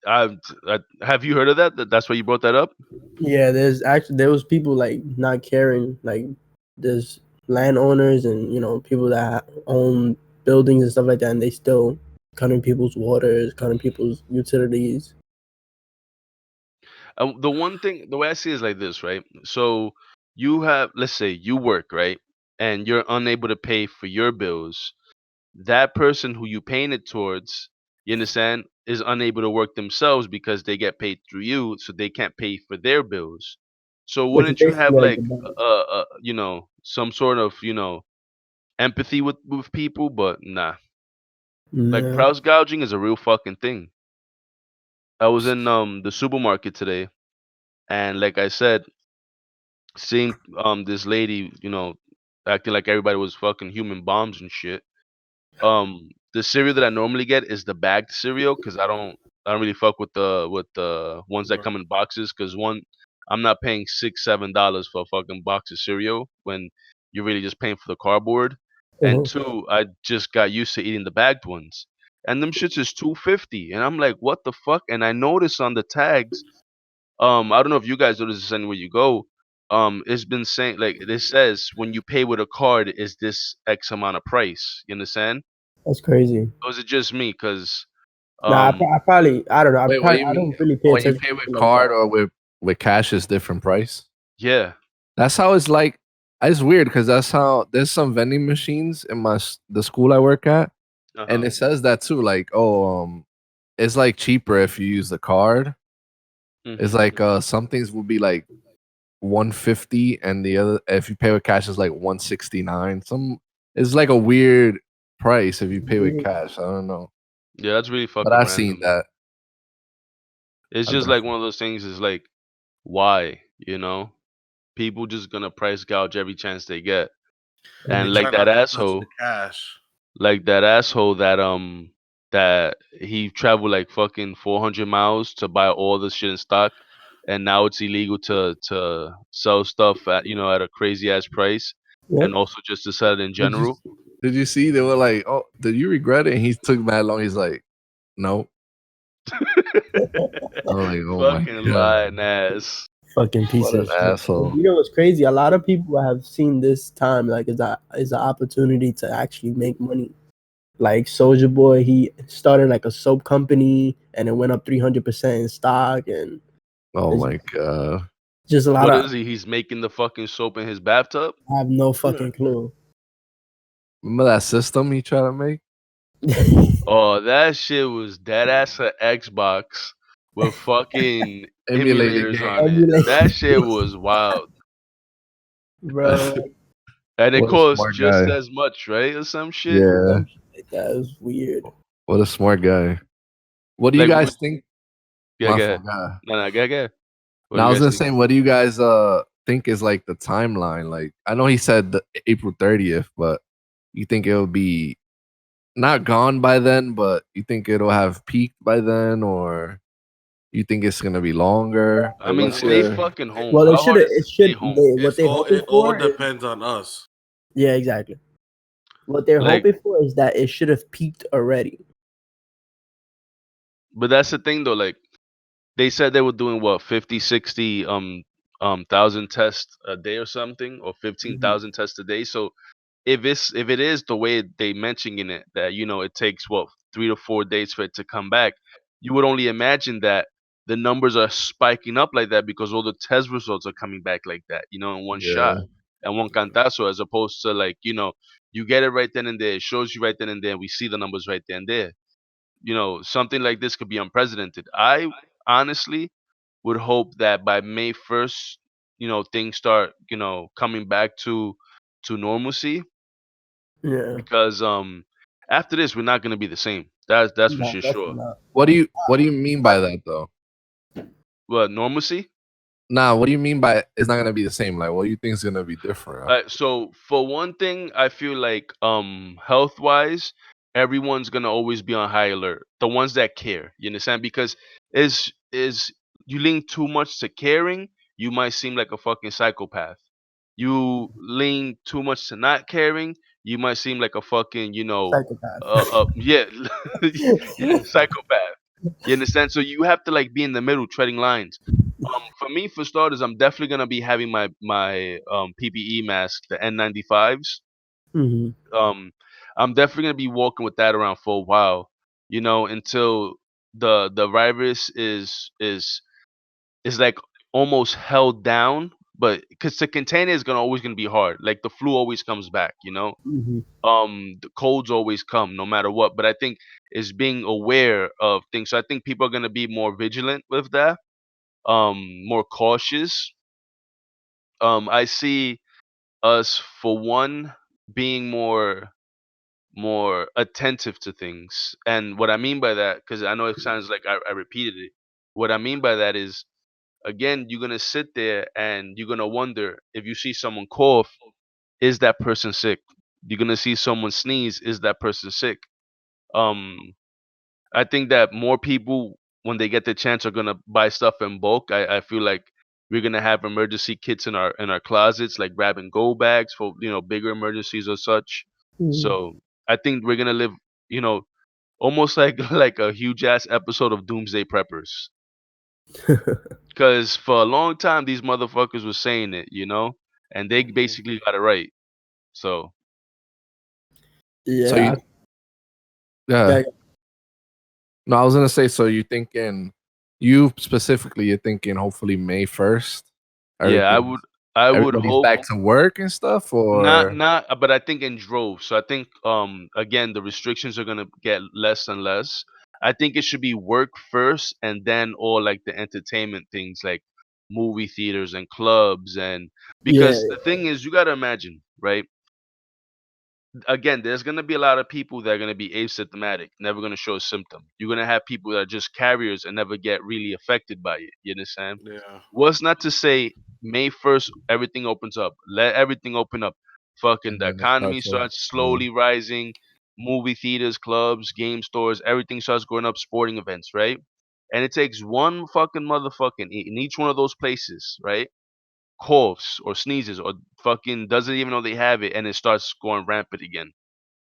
Have you heard of that? That's why you brought that up. yeah. There was people like not caring. Like there's landowners and people that own buildings and stuff like that, and they still cutting people's waters, cutting people's utilities. The way I see it is like this, right? So you have, let's say, you work, right, and you're unable to pay for your bills. That person who you paying it towards, you understand, is unable to work themselves because they get paid through you, so they can't pay for their bills. So Which is wouldn't you have basically like like the bank. some sort of empathy with people? But nah, like Yeah. price gouging is a real fucking thing. I was in the supermarket today, and like I said, seeing this lady, acting like everybody was fucking human bombs and shit. The cereal that I normally get is the bagged cereal because I don't really fuck with the ones that Right. come in boxes because one, I'm not paying $6-7 for a fucking box of cereal when you're really just paying for the cardboard. and Uh-huh. two, I just got used to eating the bagged ones. And them shits is 250, and I'm like, what the fuck? And I noticed on the tags, I don't know if you guys notice this anywhere you go. It's been saying like it says when you pay with a card is this X amount of price. You understand? That's crazy. Or is it just me? Cause Nah, um, I probably I don't know. Wait, what do you I mean? don't really pay When you attention pay to with shit like that. card or with cash is different price? yeah, That's how it's like. It's weird because that's how there's some vending machines in the school I work at, and uh-huh. it says that too. Like, oh, it's like cheaper if you use the card. It's Hmm. like some things will be like 150, and the other if you pay with cash is like 169. Some it's like a weird price if you pay with cash. I don't know, Yeah, that's really but fucking I've seen random. that. It's I've just like one definitely. of those things. Is like, why? People just gonna price gouge every chance they get, They and Mhm. try like that not to touch the asshole, cash. that he traveled like fucking 400 miles to buy all this shit in stock, and now it's illegal to sell stuff at a crazy ass price, Yep. and also just to sell it in Did you general. did you see they were like, oh, did you regret it? And he took mad long. He's like, no. I'm like, oh my Fucking god, lying ass. Fucking piece what of an shit. asshole. You know what's crazy? A lot of people have seen this time like is an opportunity to actually make money. Like Soldier Boy, he started like a soap company and it went up 300% in stock, and Oh it's my god. just a lot What of is he? He's making the fucking soap in his bathtub. I have no fucking clue. Remember that system he tried to make? Oh, that shit was dead ass a Xbox with fucking Emulated emulators on game. it. That Emulate, shit was wild. bro. And it What a costs smart just guy. as much, right? Or some shit. Yeah. Some shit like that. It was weird. What a smart guy. What do you Like, guys think? yeah, My go fault. ahead. No, go ahead. What do Now I you was guys gonna think? say, what do you guys think is like the timeline? Like I know he said April 30th, but you think it'll be not gone by then, but you think it'll have peaked by then, or you think it's gonna be longer? I Like mean, what's stay your fucking home. Well, How hard is it it to stay should home? what they hoping It all for is depends on us. yeah, exactly. What they're Like, hoping for is that it should have peaked already. but that's the thing though. Like, they said they were doing what 50, 60 thousand tests a day or something, or Mhm. 15,000 tests a day. So if it is the way they mentioning it, that it takes what 3 to 4 days for it to come back, you would only imagine that the numbers are spiking up like that because all the test results are coming back like that, in one shot yeah. and one cantazo, as opposed to like you get it right then and there, it shows you right then and there, we see the numbers right then and there. Something like this could be unprecedented. I honestly would hope that by May 1st, things start, coming back to normalcy, Yeah, because after this we're not gonna be the same. That's for no, sure. definitely not. What do you mean by that though? What, normalcy? Nah, what do you mean by it's not gonna be the same? Like what do you think is gonna be different? So for one thing, I feel like health wise, everyone's gonna always be on high alert. The ones that care, you understand? Because is you lean too much to caring, you might seem like a fucking psychopath. You lean too much to not caring, you might seem like a fucking, Psychopath. yeah, yeah, psychopath. You understand? So you have to like be in the middle, treading lines. For me, for starters, I'm definitely gonna be having my PPE mask, the N95s. Hmm. Um, I'm definitely gonna be walking with that around for a while, until the virus is like almost held down. But because to contain it is always gonna be hard. Like the flu always comes back, Hmm. the colds always come no matter what. But I think is being aware of things. So I think people are gonna be more vigilant with that, more cautious. I see us for one being more attentive to things. And what I mean by that, because I know it sounds like I repeated it. What I mean by that is, again, you're gonna sit there and you're gonna wonder, if you see someone cough, is that person sick? You're gonna see someone sneeze, is that person sick? Um, I think that more people, when they get the chance, are gonna buy stuff in bulk. I feel like we're gonna have emergency kits in our closets, like grab and go bags for bigger emergencies or such. Mhm. So I think we're gonna live, you know, almost like like a huge ass episode of Doomsday Preppers. Because for a long time these motherfuckers were saying it, and they Mhm. basically got it right. So So Yeah, you, yeah. yeah. No, I was gonna say. So you thinking, you specifically, you're thinking hopefully May 1st. yeah, Everything's I would everybody's hope. back to work and stuff, Not or not but I think in droves. So I think again the restrictions are gonna get less and less. I think it should be work first and then all like the entertainment things like movie theaters and clubs, and Yeah, because the thing is you gotta imagine, right? Again, there's gonna be a lot of people that are gonna be asymptomatic, never gonna show a symptom. You're gonna have people that are just carriers and never get really affected by it. You understand? Yeah. Was not to say May 1st everything opens up. Let everything open up. Fucking and the then it economy starts over. starts slowly rising. Movie theaters, clubs, game stores, everything starts going up. Sporting events, right? And it takes one fucking motherfucking in each one of those places, right? Coughs or sneezes or fucking doesn't even know they have it, and it starts going rampant again.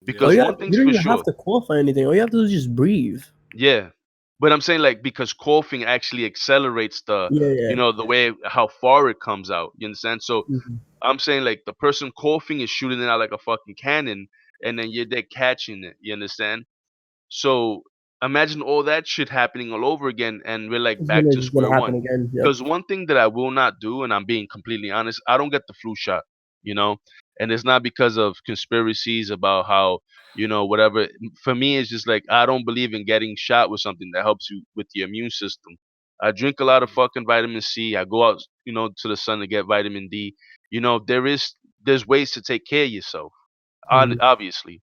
Yeah. Because one you thing's don't for even have sure, to qualify anything. All you have to do is just breathe. yeah. But I'm saying like because coughing actually accelerates Yeah, yeah. the way how far it comes out. You understand? So Mhm. I'm saying like the person coughing is shooting it out like a fucking cannon, and then you're there catching it. You understand? So imagine all that shit happening all over again, and we're like It's back gonna to just gonna square happen one. again. Yep. Because one thing that I will not do, and I'm being completely honest, I don't get the flu shot, you know, and it's not because of conspiracies about how whatever. For me, it's just like I don't believe in getting shot with something that helps you with the immune system. I drink a lot of Mhm. fucking vitamin C. I go out, to the sun to get vitamin D. There's ways to take care of yourself, Mhm. obviously.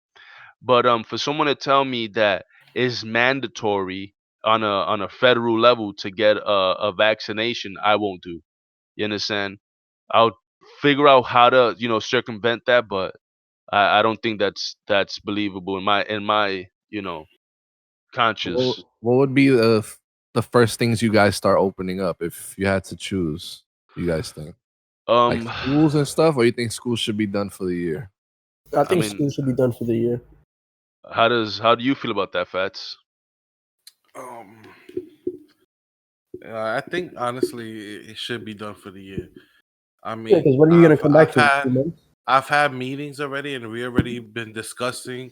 But for someone to tell me that it's mandatory on a federal level to get a vaccination, I won't do. You understand? I'll figure out how to circumvent that, but I don't think that's believable in my conscious. What would be the first things you guys start opening up if you had to choose? You guys think like Um, schools and stuff, or you think schools should be done for the year? I I think mean, school should be done for the year. how do you feel about that, Fats? Um, I think honestly, it should be done for the year. I Yeah, mean, because what are you gonna come back I've to? had 2 months? I've had meetings already, and we already been discussing,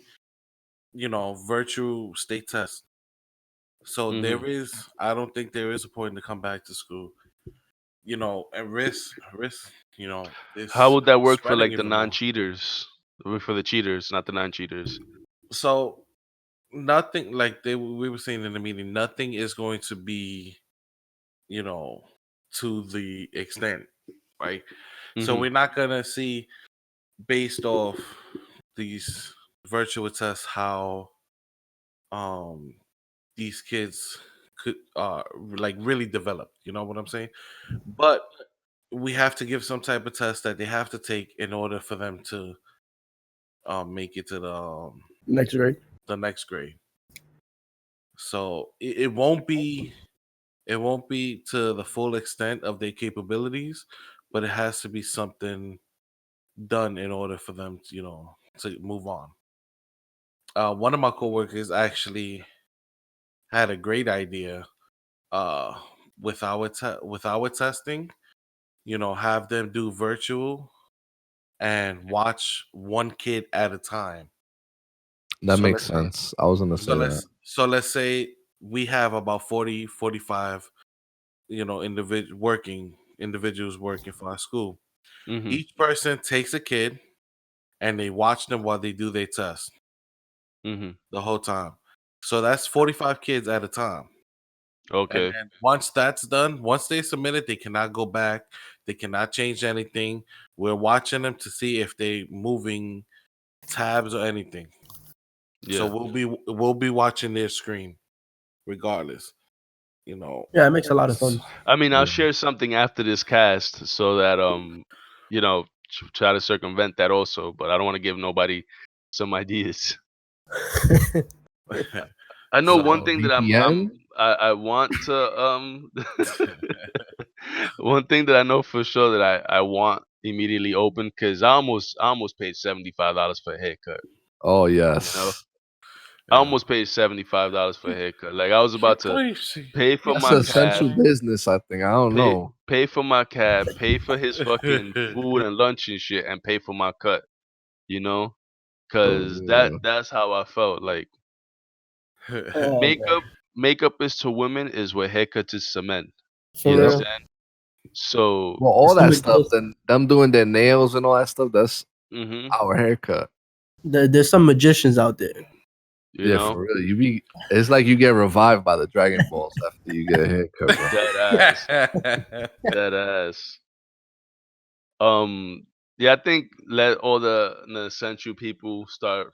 virtual state tests. So Hmm. I don't think there is a point to come back to school. And risk, How is would that work for spreading like the even more. non-cheaters? For the cheaters, not the non-cheaters. So nothing like we were saying in the meeting, nothing is going to be, you know, to the extent, right? So Hmm. we're not gonna see based off these virtual tests how um these kids could like really develop. You know what I'm saying? But we have to give some type of test that they have to take in order for them to make it to Next grade. the next grade. So it won't be to the full extent of their capabilities, but it has to be something done in order for them to, to move on. One of my coworkers actually had a great idea uh, with our testing. Have them do virtual and watch one kid at a time. That So makes let's say, sense. I was gonna so say that. let's so let's say we have about 40, 45, individuals working for our school. Hmm. Each person takes a kid and they watch them while they do their test Hmm. the whole time. So that's 45 kids at a time. And Okay. then once that's done, once they submit it, they cannot go back. They cannot change anything. We're watching them to see if they moving tabs or anything. So Yeah. we'll be watching their screen regardless. You know. Yeah, it makes a lot of S- sense. I mean, I'll Yeah. share something after this cast so that try to circumvent that also, but I don't want to give nobody some ideas. I know one So so thing that VPN. I want to one thing that I know for sure that I want immediately open, because I almost paid $75 for a haircut. Oh You know, yes, I Yeah. almost paid $75 for a haircut. Like I was You're about to crazy. pay for that's my essential cab, Insane. business. I think. I don't pay know. pay for my cab, pay for his fucking food and lunch and shit, and pay for my cut. You know, cause Yeah. that's how I felt. Like Oh man, makeup, makeup is to women is what haircut is to men. You for Yep. real. understand? So, Well, all There's that some stuff. there's, Then them doing their nails and all that stuff. That's hmm our haircut. there's some magicians out there. you Yeah, know, for real. You be. It's like you get revived by the Dragon Balls after you get a haircut, bro. dead ass, dead ass. Um, yeah, I think let all the essential people start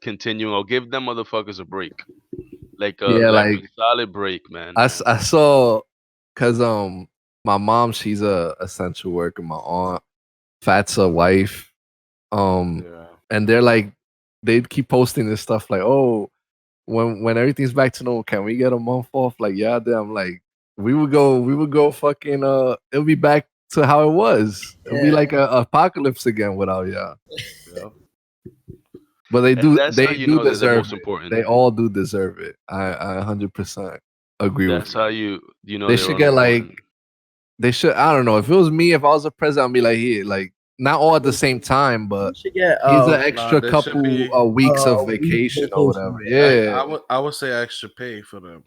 continuing, or give them motherfuckers a break, Yeah, like like a solid break, man. I saw, cause my mom, she's a essential worker. My aunt, Fat's a wife. Um, Yeah. and they're like, they keep posting this stuff like, oh, when everything's back to normal, can we get a month off? Like, yeah, then I'm like, we would go fucking it'll be back to how it was. It'll be Yeah, like a apocalypse again without y'all. Yep. But they And do that's they how you do know they're the deserve most it. important. They all do deserve it. I 100% agree with That's you. how you know They they're should all get important. like they should. I don't know. If it was me, if I was a president, I'd be like, here, like not all at the same time, you but should get here's an Nah, extra there should couple be. weeks of a week vacation or whatever. vacation. Yeah. Yeah. I would say extra pay for them.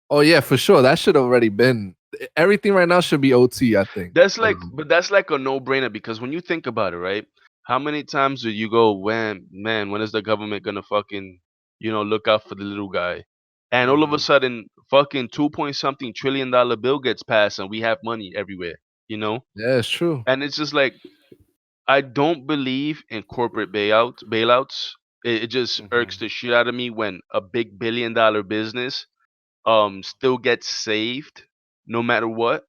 Oh yeah, for sure. That should have already been. Everything right now should be OT. I think. That's like, but that's like a no-brainer because when you think about it, right? How many times do you go, when, man, when is the government gonna fucking, look out for the little guy? And all of a Hmm. sudden, fucking 2 point something trillion-dollar bill gets passed and we have money everywhere, you know? Yeah, it's true. And it's just like, I don't believe in corporate bailouts. It just irks Hmm. the shit out of me when a big billion-dollar business still gets saved no matter what.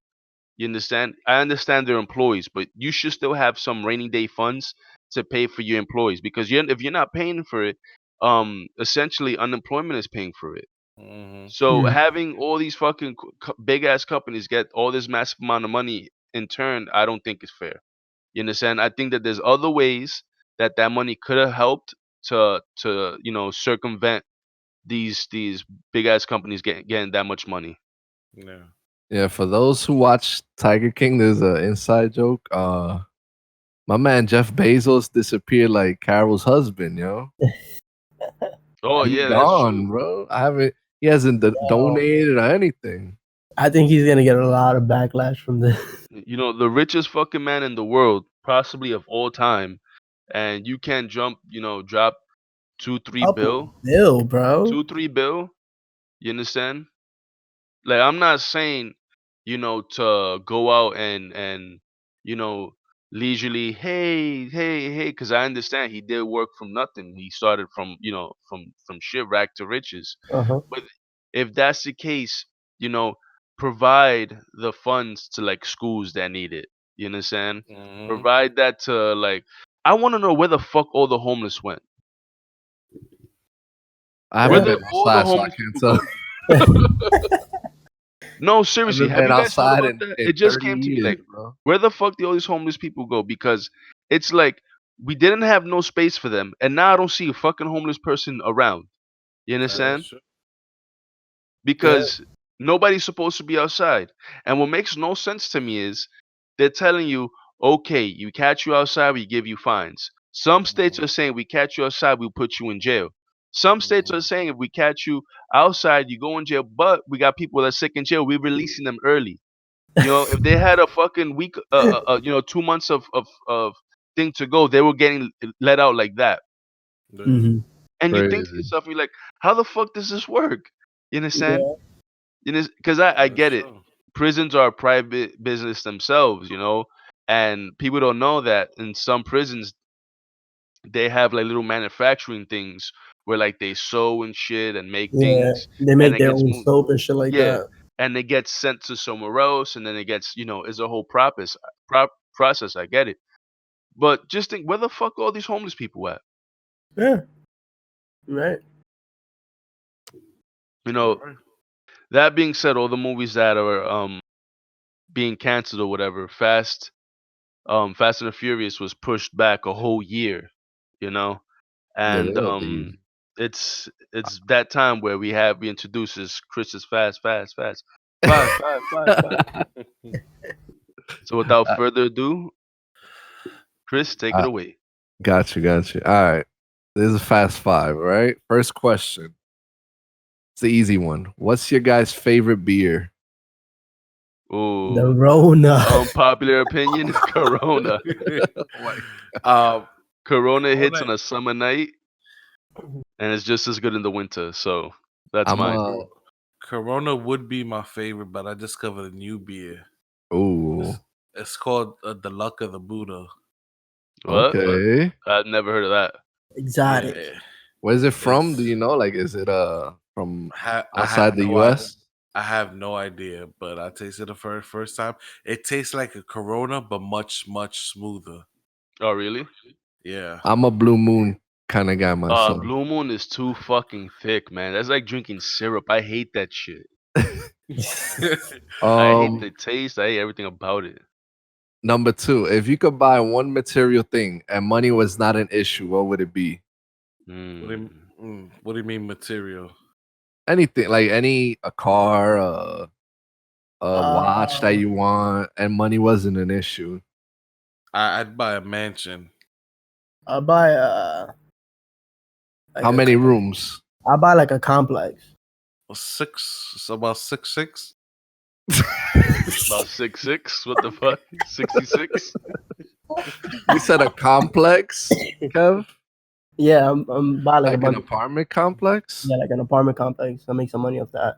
You understand? I understand they're employees, but you should still have some rainy day funds to pay for your employees because if you're not paying for it, essentially unemployment is paying for it. Hmm. So Hmm. having all these fucking big ass companies get all this massive amount of money in turn, I don't think is fair. You understand? I think that there's other ways that that money could have helped to circumvent these big ass companies getting that much money. Yeah. Yeah, for those who watch Tiger King, there's an inside joke. My man Jeff Bezos disappeared like Carol's husband. Oh He yeah, that's gone, true. bro. I haven't. He hasn't donated or anything. I think he's gonna get a lot of backlash from this. The richest fucking man in the world, possibly of all time, and you can't drop two, three Couple bill, bill, bro. 2, 3 bill. You understand? Like I'm not saying, to go out and you know leisurely, hey, because I understand he did work from nothing. He started from shit rack to riches. Uh huh. But if that's the case, you know, provide the funds to like schools that need it. You understand? Hmm. Provide that to like. I want to know where the fuck all the homeless went. I Where haven't Yeah. the been all the outside, so I homeless can't people tell. go? No, I seriously, haven't have been you guys thought outside about in, that? in It just 30 came to me years, like, bro. where the fuck do all these homeless people go? Because it's like we didn't have no space for them, and now I don't see a fucking homeless person around. You That is understand? true. Yeah. Because nobody's supposed to be outside. And what makes no sense to me is they're telling you, okay, you catch you outside, we give you fines. Some states Hmm. are saying we catch you outside, we'll put you in jail. Some states are Hmm. saying if we catch you outside, you go in jail, but we got people that are sick in jail, we're releasing them early. If they had a fucking week, 2 months of thing to go, they were getting let out like that. Yeah. Hmm. And you think to Crazy. yourself, you're like, how the fuck does this work? You understand? Yeah. Because I That is get it. true. Prisons are a private business themselves, and people don't know that in some prisons they have like little manufacturing things where like they sew and shit and make Yeah. things, They and make it their gets own moved. soap and shit like Yeah, that. and it gets sent to somewhere else, and then it gets it's a whole process. I get it, but just think, where the fuck are all these homeless people at? Yeah. Right. You You're know. right. That being said, all the movies that are being canceled or whatever, Fast and the Furious was pushed back a whole year, you know, Yeah, and they don't leave. it's that time where we introduce this Chris is fast, fast, fast, five, five, five, five. So without Uh, further ado, Chris, take it uh, away. got you. All right. This is a fast five, all right? First question. It's the easy one. What's your guys' favorite beer? The Ooh, Rona. unpopular opinion, Corona. Oh my- um, Corona hits Corona, on a summer night, and it's just as good in the winter. So that's I'm mine. a Corona would be my favorite, but I discovered a new beer. ooh. It's, it's called the Luck of the Buddha. What? Okay. I've never heard of that. Exotic. Yeah, Where's it from? Do it's you know? Like, is it from I have outside the no US? I have no idea, but I tasted it for the first time. It tastes like a Corona, but much smoother. Oh, really? Yeah. I'm a Blue Moon kind of guy myself. Blue Moon is too fucking thick, man. That's like drinking syrup. I hate that shit. I hate um, the taste. I hate everything about it. Number two, if you could buy one material thing and money was not an issue, what would it be? Mm. What do you mean material? Anything, like a car, a watch that Um, you want, and money wasn't an issue. I'd buy a mansion. I buy like How many rooms? I buy like a complex. Well, six, it's about 6'6". About 6'6". What the fuck? 66. You said a complex, Kev? Yeah, I'm buy like a Like an bunch. apartment complex? Yeah, like an apartment complex. I make some money off that.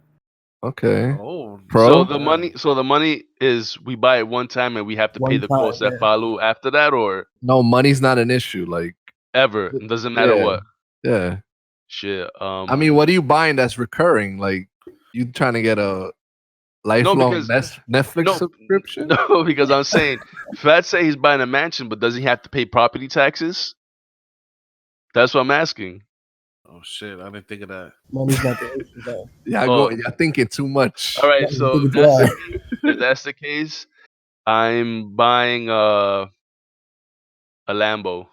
Okay. Oh, Pro? So the money is we buy it one time and we have to pay One the time, costs that yeah. follow after that, or No, money's not an issue. Like, ever. It doesn't matter yeah, what. yeah. Shit. I mean, what are you buying that's recurring? Like, you trying to get a No, lifelong because Netflix no, subscription? no, because I'm saying Fat say he's buying a mansion, but does he have to pay property taxes? That's what I'm asking. oh shit! I didn't think of that. Money's not the issue though. Oh, You're thinking too much. all right. Yeah, you So think if it's that's why. the case, I'm buying a Lambo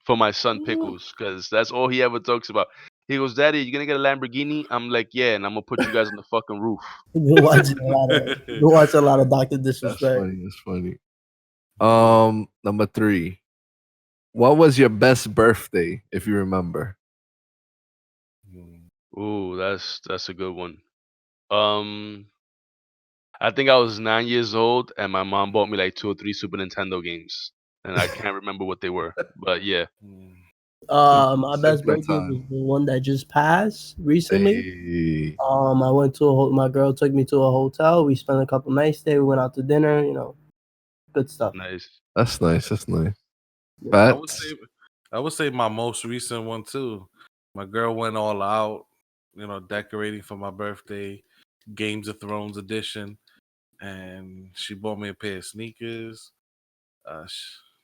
for my son Pickles because that's all he ever talks about. He goes, "Daddy, you gonna get a Lamborghini?" I'm like, "Yeah," and I'm gonna put you guys on the fucking roof. You watch a lot of Doctor That's Disrespect. funny. That's funny. Number three. What was your best birthday, if you remember? Ooh, that's a good one. Um, I think I was 9 years old, and my mom bought me like 2 or 3 Super Nintendo games, and I can't remember what they were, but yeah, My best Simpler birthday was time. the one that just passed recently. Hey, I went to my girl took me to a hotel. We spent a couple nights there. We went out to dinner. Good stuff. nice. that's nice. That's nice. Yeah. I would But say I would say my most recent one too. My girl went all out, decorating for my birthday, Games of Thrones edition, and she bought me a pair of sneakers.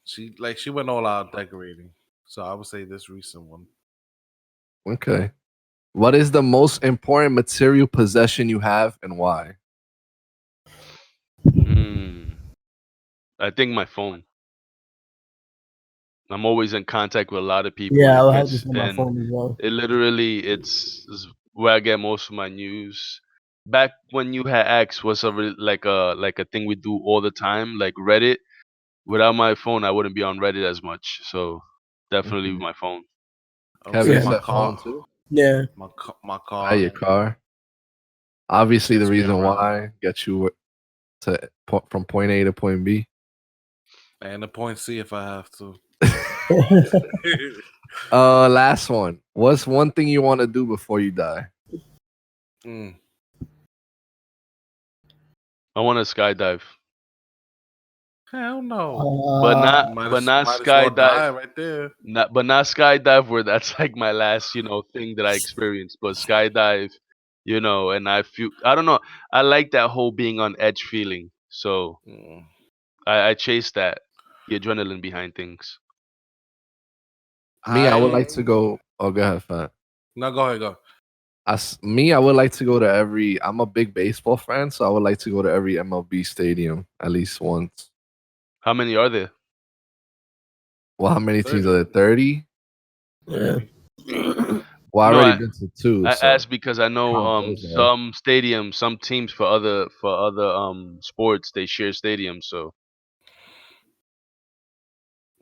She went all out decorating. So I would say this recent one. okay. What is the most important material possession you have and why? Mm, I think my phone. I'm always in contact with a lot of people, and Yeah, I it would have to gets say my and phone as well. it literally it's where I get most of my news. Back when you had X was like a thing we do all the time, like Reddit. Without my phone, I wouldn't be on Reddit as much. So definitely Okay. my phone. I would Kev, say you Yeah. my said phone car, too? Yeah. my Buy car your car. Obviously, the gets me reason around, why get you from point A to point B. and a point C if I have to. Last one. What's one thing you want to do before you die? Mm. I want to skydive, Hell no. but uh, not Might but as not might as well skydive. die right there. Not skydive where that's like my last thing that I experienced, but skydive, and I don't know, I like that whole being on edge feeling, so Mm. I chase that, the adrenaline behind things. Me, I would like I to go. Oh, go ahead, Fat. No, go ahead, go. I would like to go to every. I'm a big baseball fan, so I would like to go to every MLB stadium at least once. How many are there? Well, how many teams are 30. there? 30? Yeah. Well, I No, already been to two, I so asked because I know count those as. some stadiums, some teams for other sports they share stadiums. So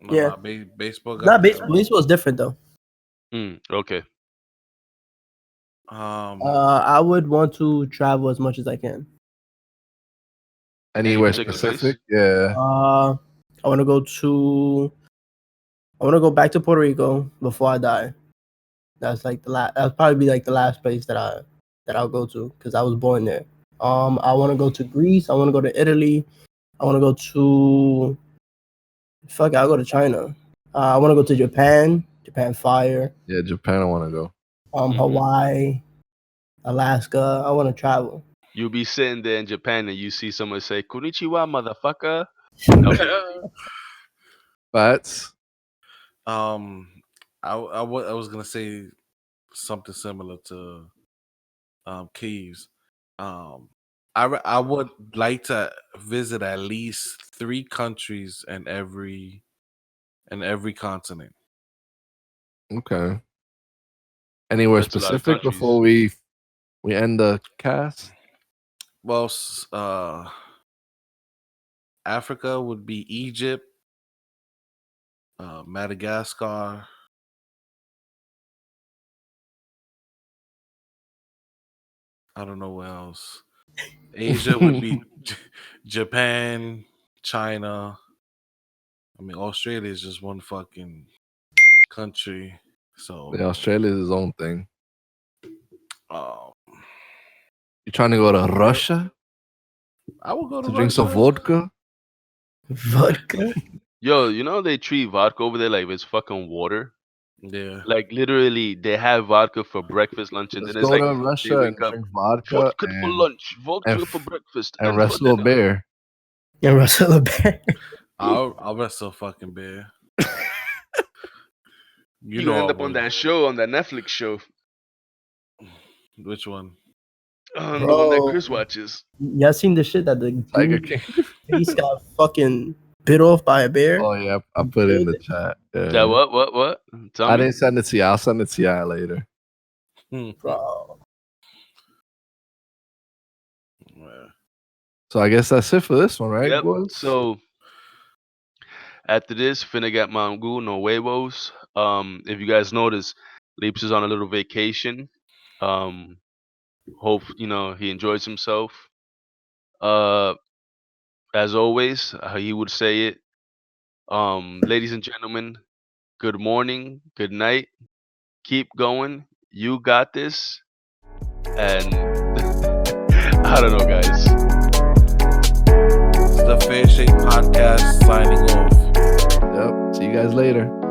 No, Yeah. nah, baseball got Not that. baseball. Baseball is different though. okay. Um, I would want to travel as much as I can. Any Anywhere particular place? specific? Yeah. I want to go to. I want to go back to Puerto Rico before I die. That's like the last. That'll probably be like the last place that I'll go to because I was born there. I want to go to Greece. I want to go to Italy. I want to go to. Fuck, it, I'll go to China. I want to go to Japan. Japan fire. Yeah, Japan. I want to go. Hawaii, Alaska. I want to travel. You'll be sitting there in Japan and you see someone say "Konnichiwa, motherfucker." But I was gonna say something similar to Keys. I would like to visit at least 3 countries in every continent. okay. Anywhere That's a lot of specific countries. before we end the cast? Well, Africa would be Egypt, Madagascar. I don't know where else. Asia would be Japan, China. I mean, Australia is just one fucking country. So, Yeah, Australia is his own thing. uh, You trying to go to Russia I would go to to drink Russia. some vodka? Vodka. Yo, you know they treat vodka over there like it's fucking water. Yeah. Like literally, they have vodka for breakfast, lunch, and Let's then it's go like to they Russia and wake up drink vodka vodka for and lunch, vodka for f- breakfast, and and for wrestle a dinner. bear. And Russell a bear. I'll wrestle a fucking bear. You You gonna know end I up on would. that show, on that Netflix show, Which one? the one that Bro, Chris watches. y'all seen the shit that the Tiger dude King. face got fucking bit off by a bear? Oh yeah, I put it in the chat. That Yeah. what? Tell I me. didn't send it to you. I'll send it to you later. Bro. Yeah. So I guess that's it for this one, right, Yep. boys? So after this, finna get mango, no huevos. If you guys notice, Leaps is on a little vacation. Hope he enjoys himself. As always, he would say it. Ladies and gentlemen, good morning, good night. Keep going. You got this. And I don't know, guys. It's the Fair Shake Podcast signing off. Yep. See you guys later.